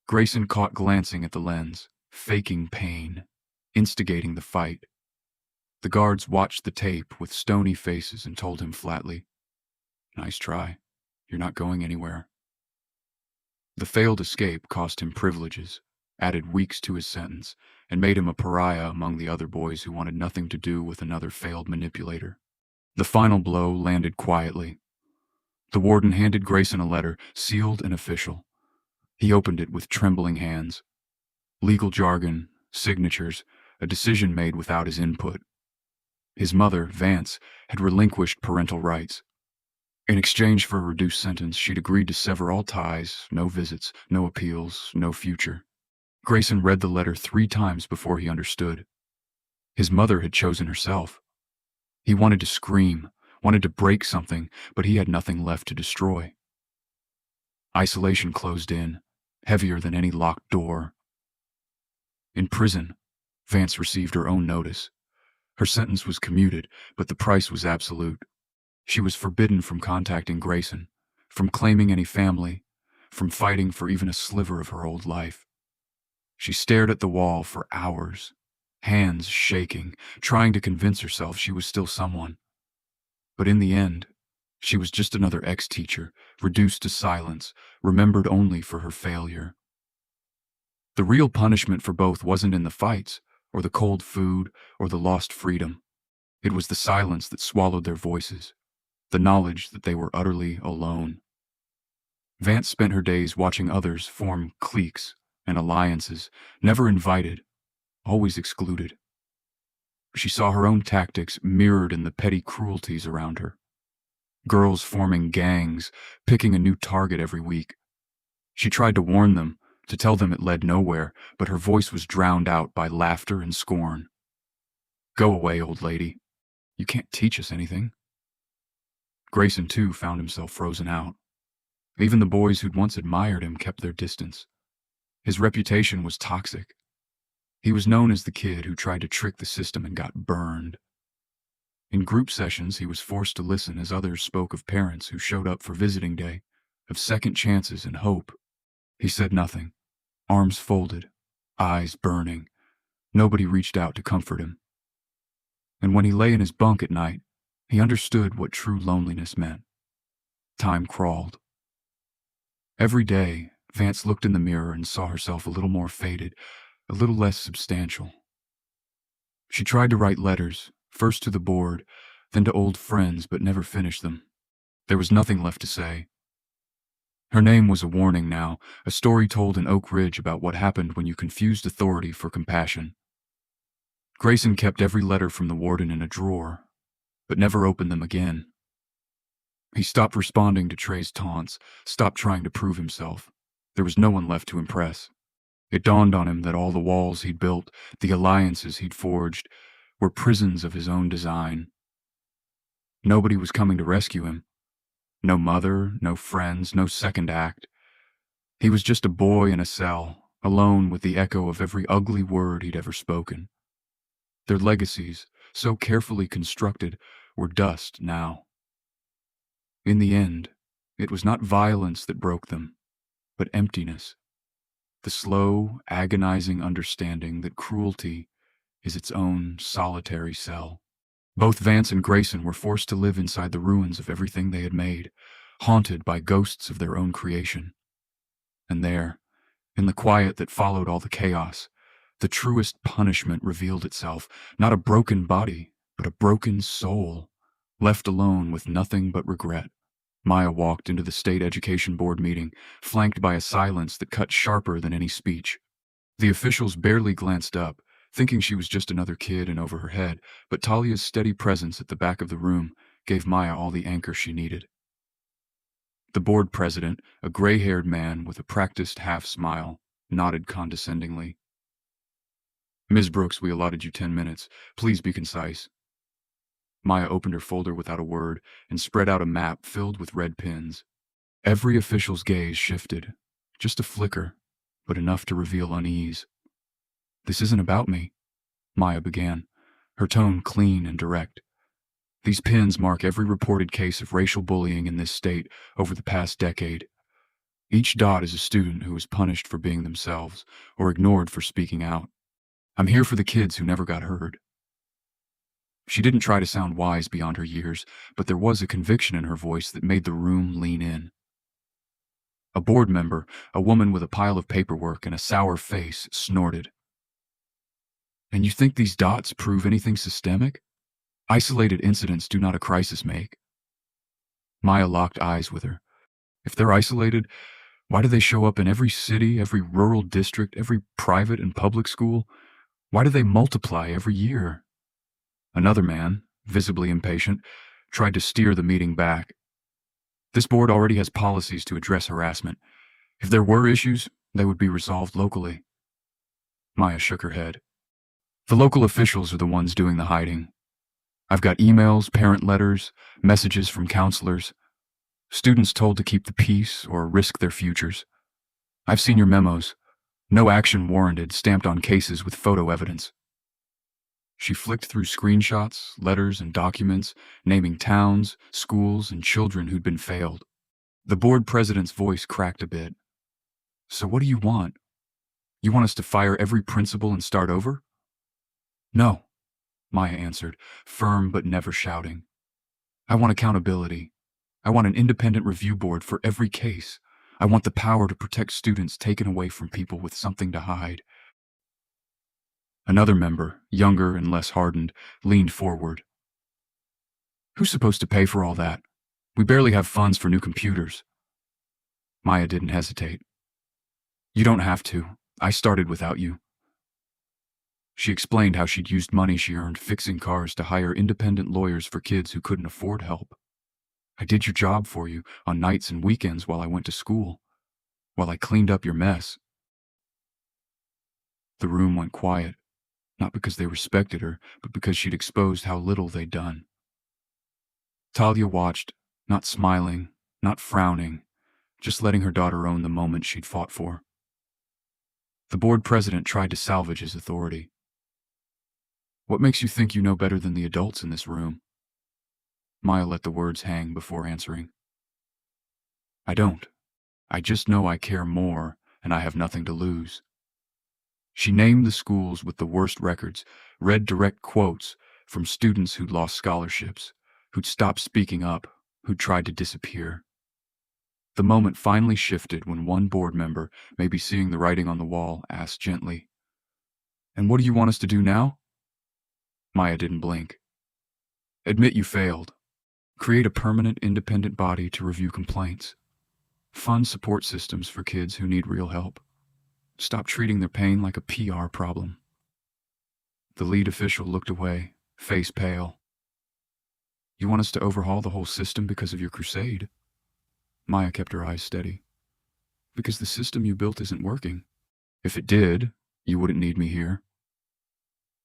Grayson caught glancing at the lens, faking pain, instigating the fight. The guards watched the tape with stony faces and told him flatly, "Nice try. You're not going anywhere." The failed escape cost him privileges, added weeks to his sentence, and made him a pariah among the other boys who wanted nothing to do with another failed manipulator. The final blow landed quietly. The warden handed Grayson a letter, sealed and official. He opened it with trembling hands. Legal jargon, signatures, a decision made without his input. His mother, Vance, had relinquished parental rights. In exchange for a reduced sentence, she'd agreed to sever all ties, no visits, no appeals, no future. Grayson read the letter 3 times before he understood. His mother had chosen herself. He wanted to scream, wanted to break something, but he had nothing left to destroy. Isolation closed in, heavier than any locked door. In prison, Vance received her own notice. Her sentence was commuted, but the price was absolute. She was forbidden from contacting Grayson, from claiming any family, from fighting for even a sliver of her old life. She stared at the wall for hours, hands shaking, trying to convince herself she was still someone. But in the end, she was just another ex-teacher, reduced to silence, remembered only for her failure. The real punishment for both wasn't in the fights, or the cold food, or the lost freedom. It was the silence that swallowed their voices, the knowledge that they were utterly alone. Vance spent her days watching others form cliques and alliances, never invited, always excluded. She saw her own tactics mirrored in the petty cruelties around her. Girls forming gangs, picking a new target every week. She tried to warn them, to tell them it led nowhere, but her voice was drowned out by laughter and scorn. "Go away, old lady. You can't teach us anything." Grayson, too, found himself frozen out. Even the boys who'd once admired him kept their distance. His reputation was toxic. He was known as the kid who tried to trick the system and got burned. In group sessions, he was forced to listen as others spoke of parents who showed up for visiting day, of second chances and hope. He said nothing, arms folded, eyes burning. Nobody reached out to comfort him. And when he lay in his bunk at night, he understood what true loneliness meant. Time crawled. Every day, Vance looked in the mirror and saw herself a little more faded, a little less substantial. She tried to write letters, first to the board, then to old friends, but never finished them. There was nothing left to say. Her name was a warning now, a story told in Oak Ridge about what happened when you confused authority for compassion. Grayson kept every letter from the warden in a drawer, but never opened them again. He stopped responding to Trey's taunts, stopped trying to prove himself. There was no one left to impress. It dawned on him that all the walls he'd built, the alliances he'd forged, were prisons of his own design. Nobody was coming to rescue him. No mother, no friends, no second act. He was just a boy in a cell, alone with the echo of every ugly word he'd ever spoken. Their legacies, so carefully constructed, were dust now. In the end, it was not violence that broke them, but emptiness. The slow, agonizing understanding that cruelty is its own solitary cell. Both Vance and Grayson were forced to live inside the ruins of everything they had made, haunted by ghosts of their own creation. And there, in the quiet that followed all the chaos, the truest punishment revealed itself, not a broken body, but a broken soul, left alone with nothing but regret. Maya walked into the state education board meeting, flanked by a silence that cut sharper than any speech. The officials barely glanced up, thinking she was just another kid and over her head, but Talia's steady presence at the back of the room gave Maya all the anchor she needed. The board president, a gray-haired man with a practiced half-smile, nodded condescendingly. "Ms. Brooks, we allotted you 10 minutes. Please be concise." Maya opened her folder without a word and spread out a map filled with red pins. Every official's gaze shifted, just a flicker, but enough to reveal unease. "This isn't about me," Maya began, her tone clean and direct. "These pins mark every reported case of racial bullying in this state over the past decade. Each dot is a student who was punished for being themselves or ignored for speaking out. I'm here for the kids who never got heard." She didn't try to sound wise beyond her years, but there was a conviction in her voice that made the room lean in. A board member, a woman with a pile of paperwork and a sour face, snorted. "And you think these dots prove anything systemic? Isolated incidents do not a crisis make." Maya locked eyes with her. If they're isolated, why do they show up in every city, every rural district, every private and public school? Why do they multiply every year? Another man, visibly impatient, tried to steer the meeting back. "This board already has policies to address harassment. If there were issues, they would be resolved locally." Maya shook her head. "The local officials are the ones doing the hiding. I've got emails, parent letters, messages from counselors. Students told to keep the peace or risk their futures. I've seen your memos. No action warranted, stamped on cases with photo evidence." She flicked through screenshots, letters, and documents, naming towns, schools, and children who'd been failed. The board president's voice cracked a bit. "So what do you want? You want us to fire every principal and start over?" "No," Maya answered, firm but never shouting. "I want accountability. I want an independent review board for every case. I want the power to protect students taken away from people with something to hide." Another member, younger and less hardened, leaned forward. "Who's supposed to pay for all that? We barely have funds for new computers." Maya didn't hesitate. "You don't have to. I started without you." She explained how she'd used money she earned fixing cars to hire independent lawyers for kids who couldn't afford help. "I did your job for you on nights and weekends while I went to school, while I cleaned up your mess." The room went quiet, not because they respected her, but because she'd exposed how little they'd done. Talia watched, not smiling, not frowning, just letting her daughter own the moment she'd fought for. The board president tried to salvage his authority. "What makes you think you know better than the adults in this room?" Maya let the words hang before answering. "I don't. I just know I care more, and I have nothing to lose." She named the schools with the worst records, read direct quotes from students who'd lost scholarships, who'd stopped speaking up, who'd tried to disappear. The moment finally shifted when one board member, maybe seeing the writing on the wall, asked gently, "And what do you want us to do now?" Maya didn't blink. "Admit you failed. Create a permanent, independent body to review complaints. Fund support systems for kids who need real help. Stop treating their pain like a PR problem." The lead official looked away, face pale. You want us to overhaul the whole system because of your crusade? Maya kept her eyes steady. Because the system you built isn't working. If it did, you wouldn't need me here.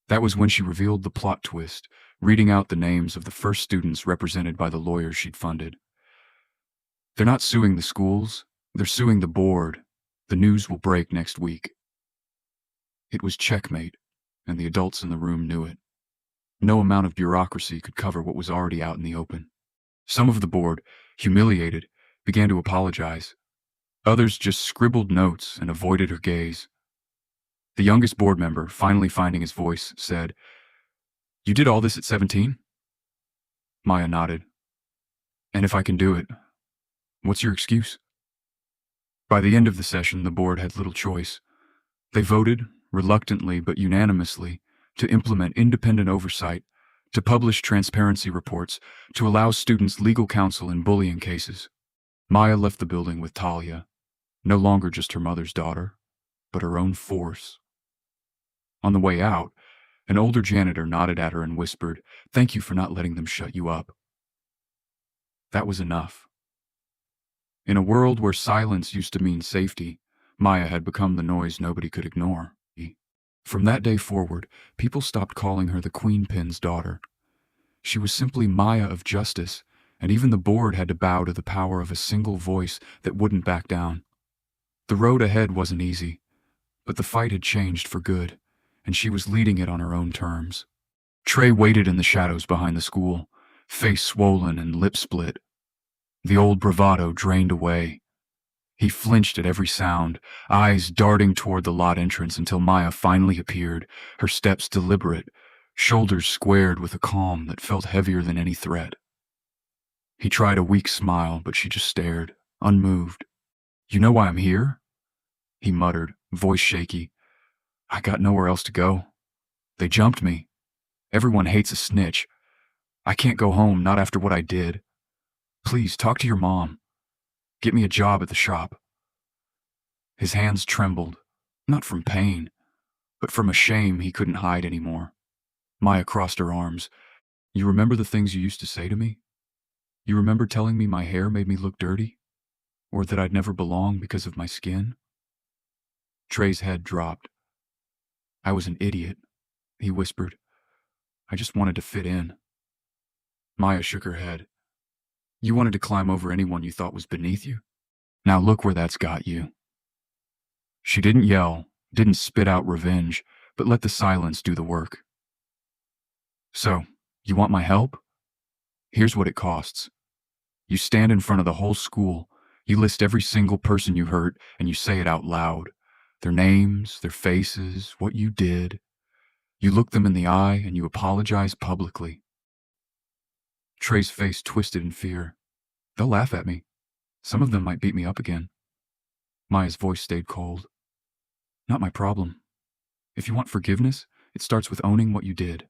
That was when she revealed the plot twist, reading out the names of the first students represented by the lawyers she'd funded. They're not suing the schools, they're suing the board. The news will break next week. It was checkmate, and the adults in the room knew it. No amount of bureaucracy could cover what was already out in the open. Some of the board, humiliated, began to apologize. Others just scribbled notes and avoided her gaze. The youngest board member, finally finding his voice, said, "You did all this at 17?" Maya nodded. "And if I can do it, what's your excuse?" By the end of the session, the board had little choice. They voted, reluctantly but unanimously, to implement independent oversight, to publish transparency reports, to allow students legal counsel in bullying cases. Maya left the building with Talia, no longer just her mother's daughter, but her own force. On the way out, an older janitor nodded at her and whispered, "Thank you for not letting them shut you up." That was enough. In a world where silence used to mean safety, Maya had become the noise nobody could ignore. From that day forward, people stopped calling her the Queenpin's daughter. She was simply Maya of justice, and even the board had to bow to the power of a single voice that wouldn't back down. The road ahead wasn't easy, but the fight had changed for good, and she was leading it on her own terms. Trey waited in the shadows behind the school, face swollen and lip split. The old bravado drained away. He flinched at every sound, eyes darting toward the lot entrance until Maya finally appeared, her steps deliberate, shoulders squared with a calm that felt heavier than any threat. He tried a weak smile, but she just stared, unmoved. "You know why I'm here?" he muttered, voice shaky. "I got nowhere else to go. They jumped me. Everyone hates a snitch. I can't go home, not after what I did. Please, talk to your mom. Get me a job at the shop." His hands trembled, not from pain, but from a shame he couldn't hide anymore. Maya crossed her arms. "You remember the things you used to say to me? You remember telling me my hair made me look dirty? Or that I'd never belong because of my skin?" Trey's head dropped. "I was an idiot," he whispered. "I just wanted to fit in." Maya shook her head. "You wanted to climb over anyone you thought was beneath you? Now look where that's got you." She didn't yell, didn't spit out revenge, but let the silence do the work. "So, you want my help? Here's what it costs. You stand in front of the whole school, you list every single person you hurt, and you say it out loud. Their names, their faces, what you did. You look them in the eye and you apologize publicly." Trey's face twisted in fear. "They'll laugh at me. Some of them might beat me up again." Maya's voice stayed cold. "Not my problem. If you want forgiveness, it starts with owning what you did."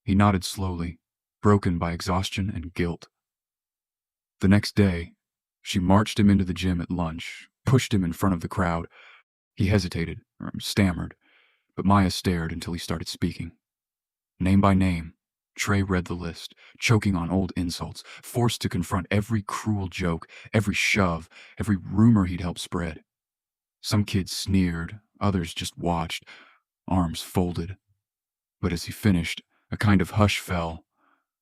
He nodded slowly, broken by exhaustion and guilt. The next day, she marched him into the gym at lunch, pushed him in front of the crowd. He hesitated, or stammered, but Maya stared until he started speaking. Name by name, Trey read the list, choking on old insults, forced to confront every cruel joke, every shove, every rumor he'd helped spread. Some kids sneered, others just watched, arms folded. But as he finished, a kind of hush fell,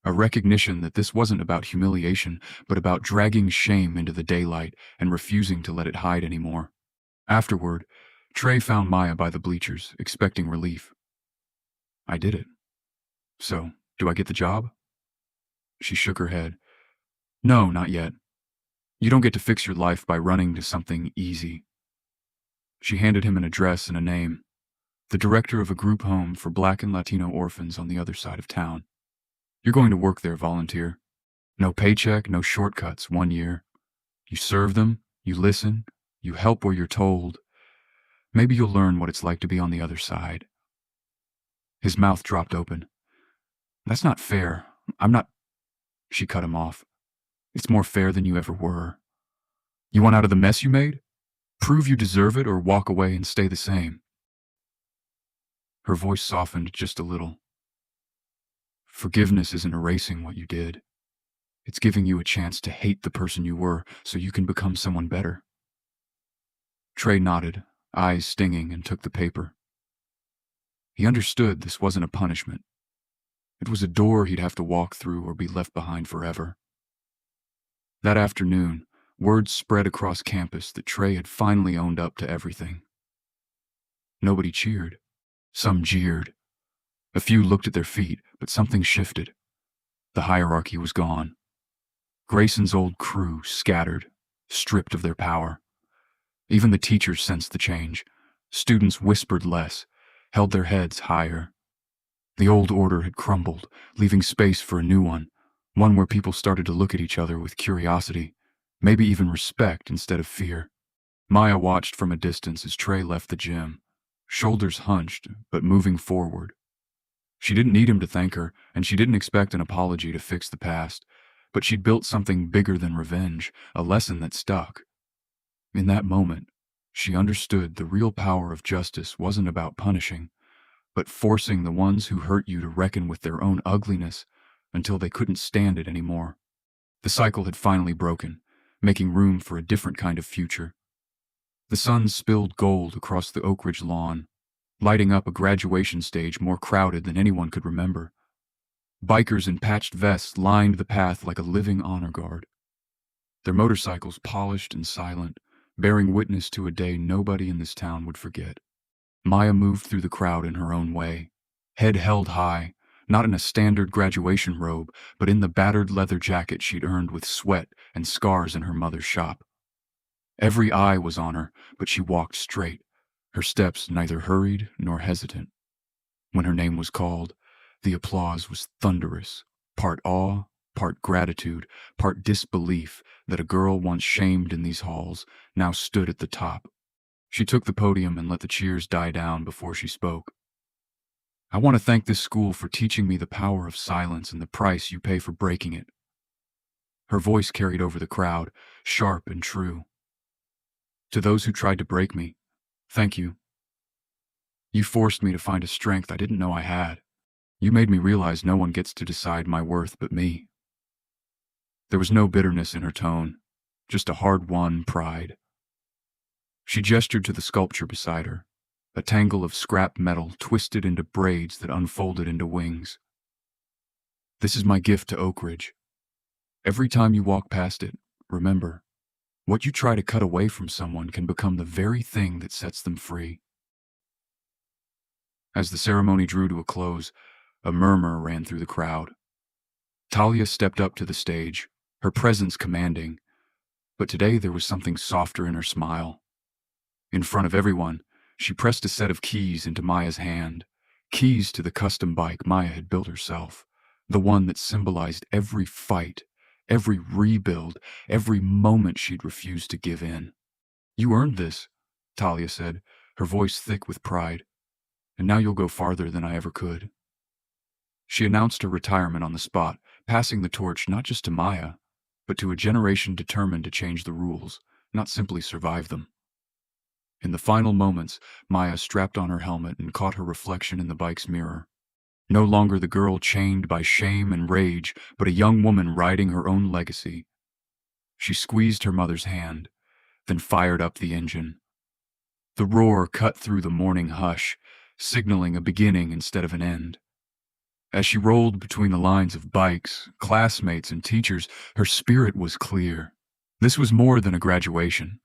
a recognition that this wasn't about humiliation, but about dragging shame into the daylight and refusing to let it hide anymore. Afterward, Trey found Maya by the bleachers, expecting relief. "I did it. So, do I get the job?" She shook her head. "No, not yet. You don't get to fix your life by running to something easy." She handed him an address and a name. The director of a group home for Black and Latino orphans on the other side of town. "You're going to work there, volunteer. No paycheck, no shortcuts, 1 year. You serve them, you listen, you help where you're told. Maybe you'll learn what it's like to be on the other side." His mouth dropped open. "That's not fair. I'm not—" She cut him off. "It's more fair than you ever were. You want out of the mess you made? Prove you deserve it or walk away and stay the same." Her voice softened just a little. Forgiveness isn't erasing what you did. It's giving you a chance to hate the person you were so you can become someone better. Trey nodded, eyes stinging, and took the paper. He understood this wasn't a punishment. It was a door he'd have to walk through or be left behind forever. That afternoon, word spread across campus that Trey had finally owned up to everything. Nobody cheered. Some jeered. A few looked at their feet, but something shifted. The hierarchy was gone. Grayson's old crew scattered, stripped of their power. Even the teachers sensed the change. Students whispered less, held their heads higher. The old order had crumbled, leaving space for a new one where people started to look at each other with curiosity, maybe even respect instead of fear. Maya watched from a distance as Trey left the gym, shoulders hunched, but moving forward. She didn't need him to thank her, and she didn't expect an apology to fix the past, but she'd built something bigger than revenge, a lesson that stuck. In that moment, she understood the real power of justice wasn't about punishing, but forcing the ones who hurt you to reckon with their own ugliness until they couldn't stand it anymore. The cycle had finally broken, making room for a different kind of future. The sun spilled gold across the Oak Ridge lawn, lighting up a graduation stage more crowded than anyone could remember. Bikers in patched vests lined the path like a living honor guard. Their motorcycles polished and silent, bearing witness to a day nobody in this town would forget. Maya moved through the crowd in her own way, head held high, not in a standard graduation robe, but in the battered leather jacket she'd earned with sweat and scars in her mother's shop. Every eye was on her, but she walked straight, her steps neither hurried nor hesitant. When her name was called, the applause was thunderous, part awe, part gratitude, part disbelief that a girl once shamed in these halls now stood at the top. She took the podium and let the cheers die down before she spoke. I want to thank this school for teaching me the power of silence and the price you pay for breaking it. Her voice carried over the crowd, sharp and true. To those who tried to break me, thank you. You forced me to find a strength I didn't know I had. You made me realize no one gets to decide my worth but me. There was no bitterness in her tone, just a hard-won pride. She gestured to the sculpture beside her, a tangle of scrap metal twisted into braids that unfolded into wings. This is my gift to Oak Ridge. Every time you walk past it, remember, what you try to cut away from someone can become the very thing that sets them free. As the ceremony drew to a close, a murmur ran through the crowd. Talia stepped up to the stage, her presence commanding, but today there was something softer in her smile. In front of everyone, she pressed a set of keys into Maya's hand, keys to the custom bike Maya had built herself, the one that symbolized every fight, every rebuild, every moment she'd refused to give in. You earned this, Talia said, her voice thick with pride, and now you'll go farther than I ever could. She announced her retirement on the spot, passing the torch not just to Maya, but to a generation determined to change the rules, not simply survive them. In the final moments, Maya strapped on her helmet and caught her reflection in the bike's mirror. No longer the girl chained by shame and rage, but a young woman riding her own legacy. She squeezed her mother's hand, then fired up the engine. The roar cut through the morning hush, signaling a beginning instead of an end. As she rolled between the lines of bikes, classmates, and teachers, her spirit was clear. This was more than a graduation.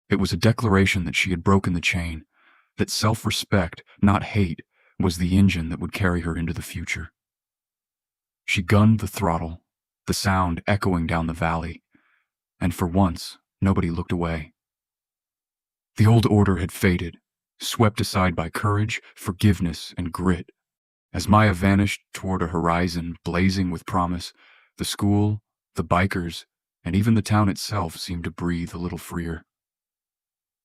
It was a declaration that she had broken the chain, that self-respect, not hate, was the engine that would carry her into the future. She gunned the throttle, the sound echoing down the valley, and for once, nobody looked away. The old order had faded, swept aside by courage, forgiveness, and grit. As Maya vanished toward a horizon blazing with promise, the school, the bikers, and even the town itself seemed to breathe a little freer.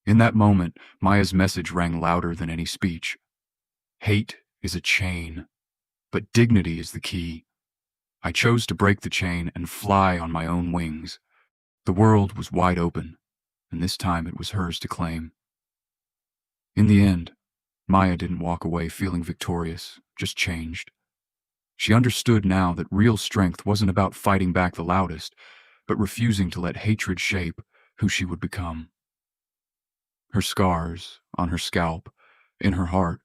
In that moment, Maya's message rang louder than any speech. Hate is a chain, but dignity is the key. I chose to break the chain and fly on my own wings. The world was wide open, and this time it was hers to claim. In the end, Maya didn't walk away feeling victorious, just changed. She understood now that real strength wasn't about fighting back the loudest, but refusing to let hatred shape who she would become. Her scars, on her scalp, in her heart,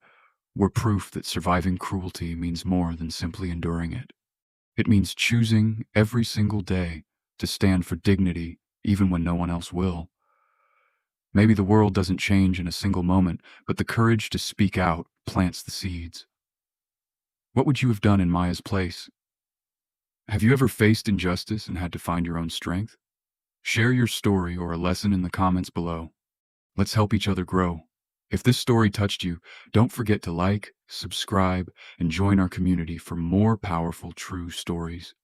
were proof that surviving cruelty means more than simply enduring it. It means choosing every single day to stand for dignity even when no one else will. Maybe the world doesn't change in a single moment, but the courage to speak out plants the seeds. What would you have done in Maya's place? Have you ever faced injustice and had to find your own strength? Share your story or a lesson in the comments below. Let's help each other grow. If this story touched you, don't forget to like, subscribe, and join our community for more powerful, true stories.